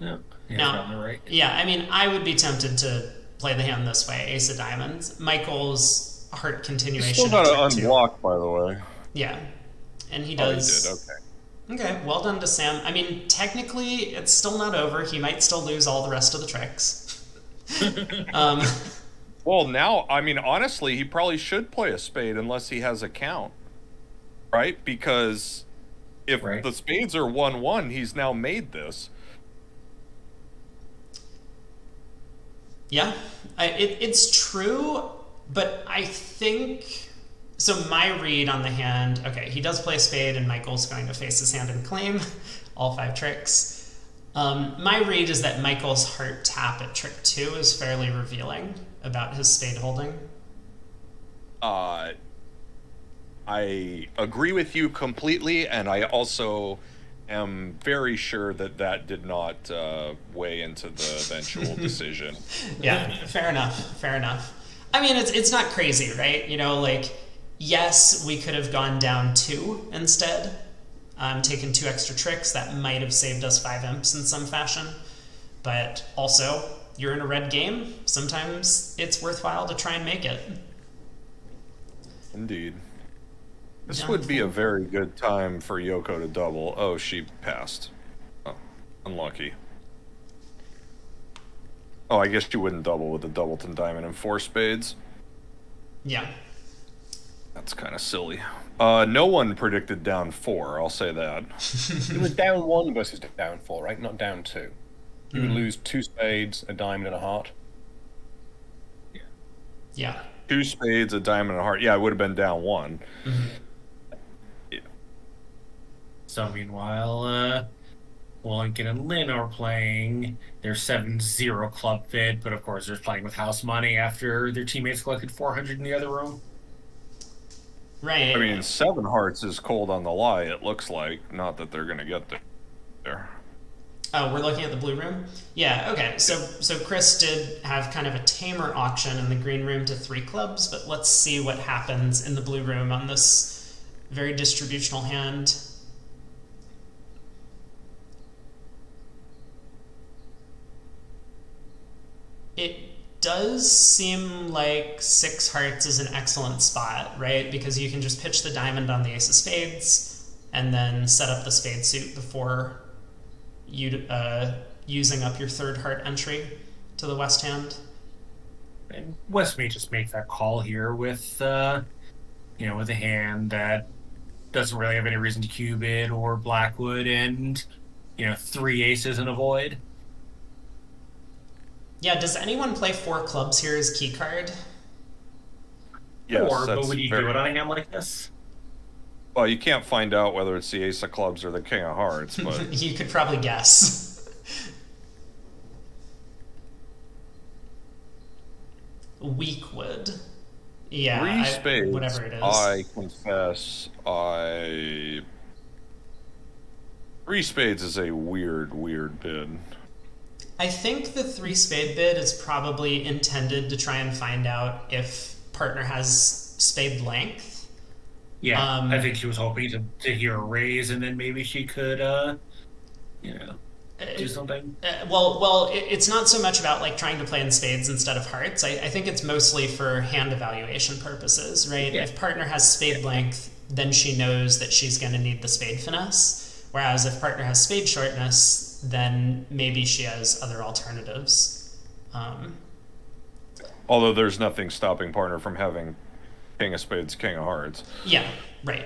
Yeah. Now, right. Yeah, I mean, I would be tempted to play the hand this way, ace of diamonds. Michael's heart continuation. Still got to unblock, by the way. Yeah, and he does. Oh, he did. Okay. Okay, well done to Sam. I mean, technically, it's still not over. He might still lose all the rest of the tricks. Well, now, I mean, honestly, he probably should play a spade unless he has a count, right? Because if the spades are 1-1, he's now made this. Yeah, it's true, but I think... so my read on the hand... okay, he does play a spade, and Michael's going to face his hand and claim all 5 tricks. My read is that Michael's heart tap at trick 2 is fairly revealing about his spade holding. I agree with you completely, and I also am very sure that did not weigh into the eventual decision. Yeah, fair enough. I mean, it's not crazy, right? You know, like, yes, we could have gone down 2 instead, taken 2 extra tricks. That might have saved us 5 imps in some fashion. But also, you're in a red game, sometimes it's worthwhile to try and make it. Indeed. This Yeah. would be a very good time for Yoko to double. Oh, she passed. Oh, unlucky. Oh, I guess she wouldn't double with the doubleton diamond and 4 spades. Yeah. That's kind of silly. No one predicted down 4, I'll say that. It was down 1 versus down 4, right? Not down 2. You would lose 2 spades, a diamond, and a heart. Yeah. 2 spades, a diamond, and a heart. Yeah, it would have been down 1. Yeah. So meanwhile, Willenken and Lynn are playing their 7-0 club fit, but of course they're playing with house money after their teammates collected 400 in the other room. Right. I mean, 7 hearts is cold on the lie, it looks like. Not that they're going to get there. Oh, we're looking at the blue room? Yeah, okay. So Chris did have kind of a tamer auction in the green room to 3 clubs, but let's see what happens in the blue room on this very distributional hand. It does seem like 6 hearts is an excellent spot, right? Because you can just pitch the diamond on the ace of spades and then set up the spade suit before you using up your 3rd heart entry to the west hand. And West may just make that call here with, with a hand that doesn't really have any reason to cube it, or Blackwood and, 3 aces and a void. Yeah, does anyone play 4 clubs here as key card? Yes, But would you do it on a hand like this? Well, you can't find out whether it's the ace of clubs or the king of hearts, but... You could probably guess. Weakwood. Yeah, 3 spades, whatever it is. I confess, 3 spades is a weird bid. I think the 3 spade bid is probably intended to try and find out if partner has spade length. Yeah, I think she was hoping to hear a raise, and then maybe she could, do something. It's not so much about like trying to play in spades instead of hearts. I think it's mostly for hand evaluation purposes, right? Yeah. If partner has spade length, then she knows that she's going to need the spade finesse. Whereas if partner has spade shortness, then maybe she has other alternatives. Although there's nothing stopping partner from having king of spades, king of hearts. Yeah, right.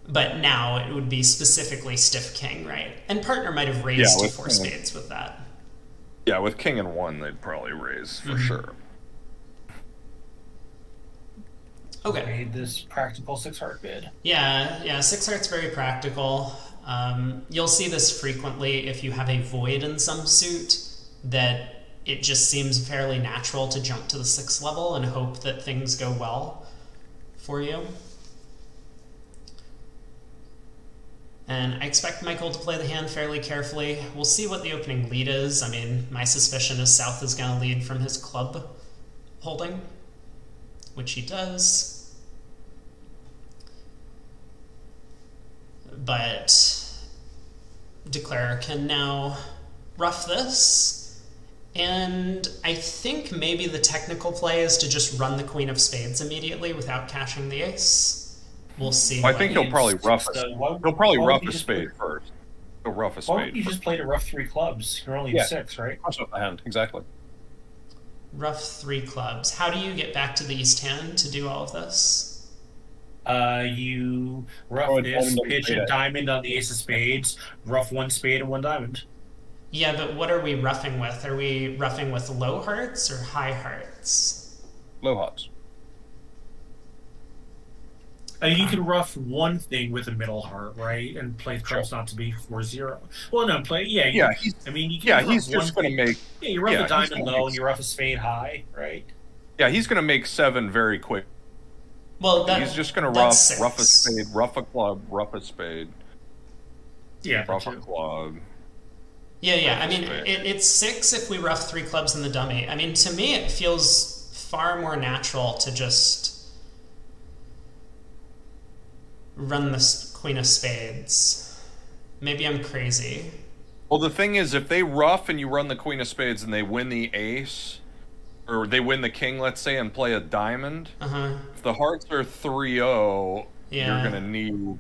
But now it would be specifically stiff king, right? And partner might have raised to 4 spades with that. Yeah, with king and 1, they'd probably raise for sure. Okay. Made this practical 6 heart bid. Yeah, 6 hearts very practical. You'll see this frequently if you have a void in some suit, that it just seems fairly natural to jump to the 6th level and hope that things go well for you. And I expect Michael to play the hand fairly carefully. We'll see what the opening lead is. I mean, my suspicion is South is going to lead from his club holding, which he does. But Declare can now rough this, and I think maybe the technical play is to just run the queen of spades immediately without cashing the ace. We'll see. Well, I think he'll probably rough it. He'll probably rough a just spade first. He'll rough a Why don't spade. you just play to rough 3 clubs? You're only in 6, right? Cross off the hand, exactly. Rough 3 clubs. How do you get back to the east hand to do all of this? You rough this, pitch a diamond on the ace of spades, rough 1 spade and 1 diamond. Yeah, but what are we roughing with? Are we roughing with low hearts or high hearts? Low hearts. You can rough 1 thing with a middle heart, right? And play clubs not to be 4-0. Well, no, play, Yeah, you can he's just going to make... Yeah, you rough a diamond low and you rough a spade high, right? Yeah, he's going to make 7 very quick. Well, He's just going to rough a spade, rough a club, rough a spade. Yeah, rough a club. Yeah. I mean, it's 6 if we rough 3 clubs in the dummy. I mean, to me, it feels far more natural to just run the queen of spades. Maybe I'm crazy. Well, the thing is, if they ruff and you run the queen of spades and they win the ace, or they win the king, let's say, and play a diamond, if the hearts are 3-0, you're going to need,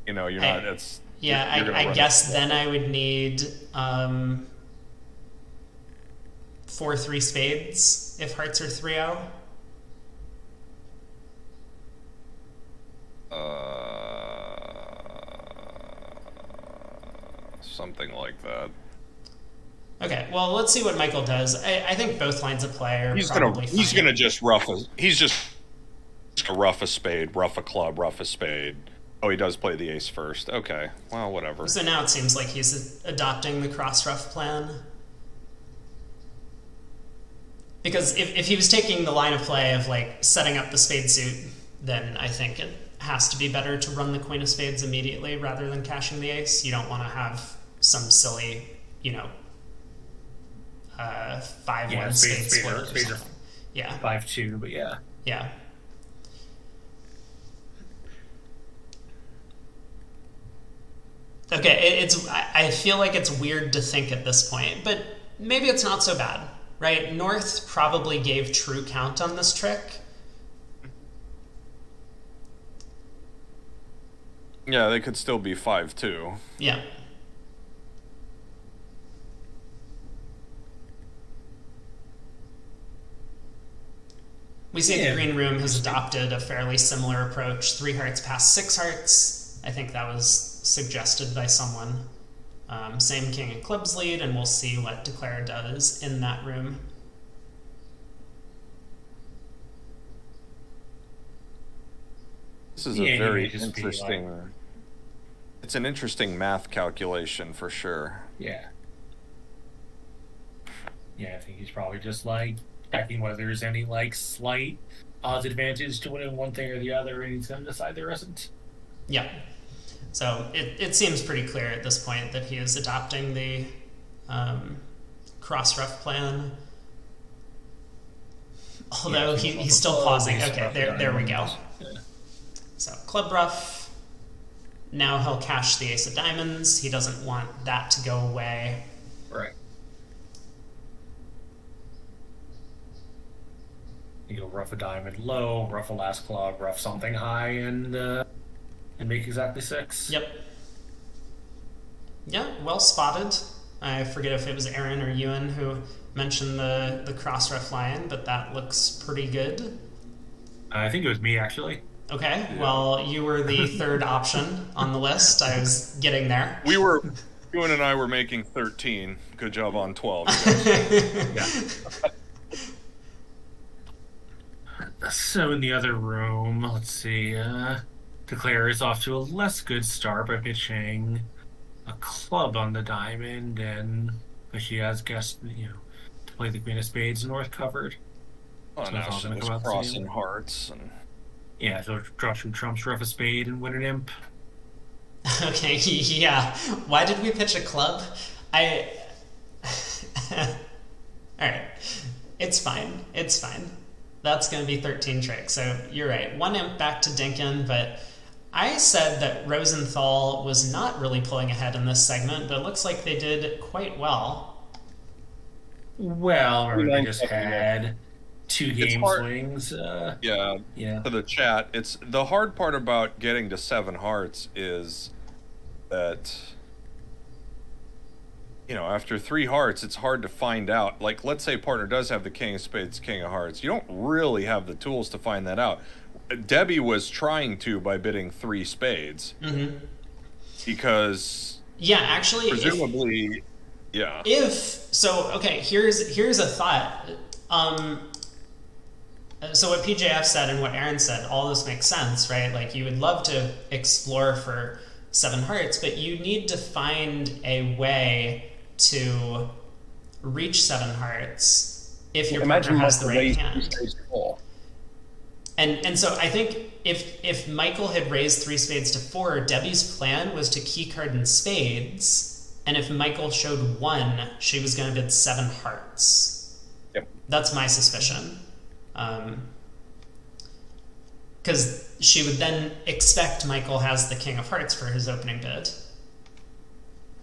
you're not, it's... Yeah, I guess then I would need 4-3 spades if hearts are 3-0. Something like that. Okay, well, let's see what Michael does. I think both lines of play are probably fine. He's gonna just rough a... He's just gonna rough a spade, rough a club, rough a spade. Oh, he does play the ace first. Okay, well, whatever. So now it seems like he's adopting the cross-ruff plan. Because if he was taking the line of play of, like, setting up the spade suit, then I think it has to be better to run the queen of spades immediately rather than cashing the ace. You don't want to have some silly, 5-1 spade split or something. Yeah. 5-2, but yeah. Yeah. Okay, I feel like it's weird to think at this point, but maybe it's not so bad, right? North probably gave true count on this trick. Yeah, they could still be 5-2. Yeah. We see the green room has adopted a fairly similar approach. 3 hearts past 6 hearts. I think that was suggested by someone. Same king of clubs lead, and we'll see what Declare does in that room. This is a very interesting... It's an interesting math calculation for sure. Yeah. Yeah, I think he's probably just, like, checking whether there's any, like, slight odds advantage to winning one thing or the other, and he's going to decide there isn't. Yeah. So it seems pretty clear at this point that he is adopting the cross-ruff plan. Although he's still pausing. Okay, there we go. Yeah. So club ruff. Now he'll cash the ace of diamonds. He doesn't want that to go away. Right. He'll ruff a diamond low, ruff a last club, ruff something high, and make exactly 6. Yep. Yeah, well spotted. I forget if it was Aaron or Ewan who mentioned the cross-ruff line, but that looks pretty good. I think it was me, actually. Okay, well, you were the third option on the list. I was getting there. Ewan and I were making 13. Good job on 12. Yeah. So in the other room, let's see, Declare is off to a less good start by pitching a club on the diamond, and she has guessed, to play the queen of spades north covered. Oh, so now she was crossing hearts and... Yeah, so draw 2 trumps, rough a spade, and win an imp. Okay, yeah. Why did we pitch a club? Alright. It's fine. It's fine. That's going to be 13 tricks. So you're right. 1 imp back to Dinkin, but I said that Rosenthal was not really pulling ahead in this segment, but it looks like they did quite well. Well, they just had 2 game swings. Yeah. For the chat, it's the hard part about getting to 7 hearts is that after 3 hearts, it's hard to find out. Like, let's say partner does have the king of spades, king of hearts. You don't really have the tools to find that out. Debbie was trying to by bidding 3 spades. Mm-hmm. Because actually, presumably, okay, here's a thought. So what PJF said and what Aaron said, all this makes sense, right? Like, you would love to explore for 7 hearts, but you need to find a way to reach 7 hearts if your partner has the right hand. And so I think if Michael had raised 3 spades to 4, Debbie's plan was to keycard in spades, and if Michael showed 1, she was going to bid 7 hearts. Yep. That's my suspicion. Because she would then expect Michael has the king of hearts for his opening bid.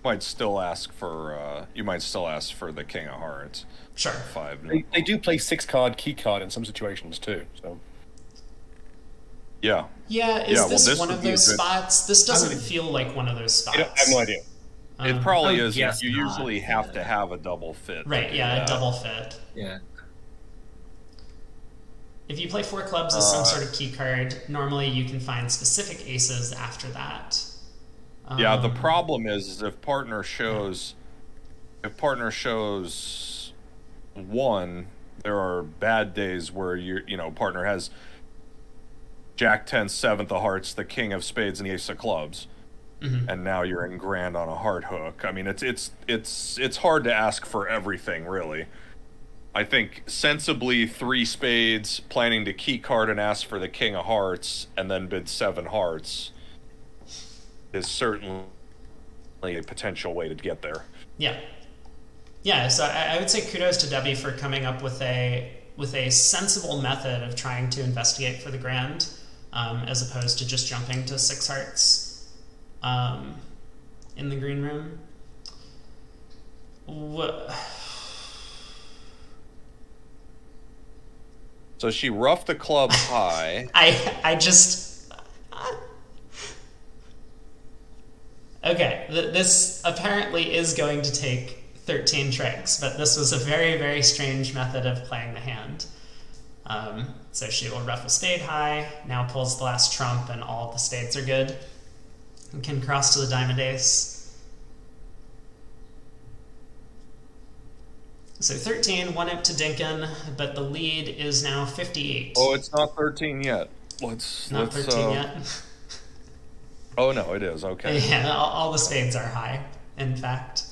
might still ask for the king of hearts. Sure. 5. They do play 6-card key card in some situations too. So Yeah. Yeah, is this this one would of be a those good- spots? This doesn't feel like one of those spots. I have no idea. It probably I is. guess You not, usually have yeah. to have a double fit. to Right, do yeah, that. a double fit. Yeah. If you play 4 clubs as some sort of key card, normally you can find specific aces after that. Yeah, the problem is if partner shows 1, there are bad days where partner has Jack 10, 7th of hearts, the king of spades, and the ace of clubs, and now you're in grand on a heart hook. I mean, it's hard to ask for everything, really. I think sensibly 3 spades, planning to key card and ask for the king of hearts, and then bid 7 hearts is certainly a potential way to get there. Yeah. Yeah, so I would say kudos to Debbie for coming up with a sensible method of trying to investigate for the grand, as opposed to just jumping to 6 hearts in the green room. So she roughed the club high. I just... Okay, this apparently is going to take 13 tricks, but this was a very, very strange method of playing the hand. So she will rough a spade high, now pulls the last trump, and all of the spades are good. And can cross to the diamond ace. So 13, 1 up to Dinkin, but the lead is now 58. Oh, it's not 13 yet. Let's Not 13 yet. Oh no, it is. Okay. Yeah, all the spades are high, in fact.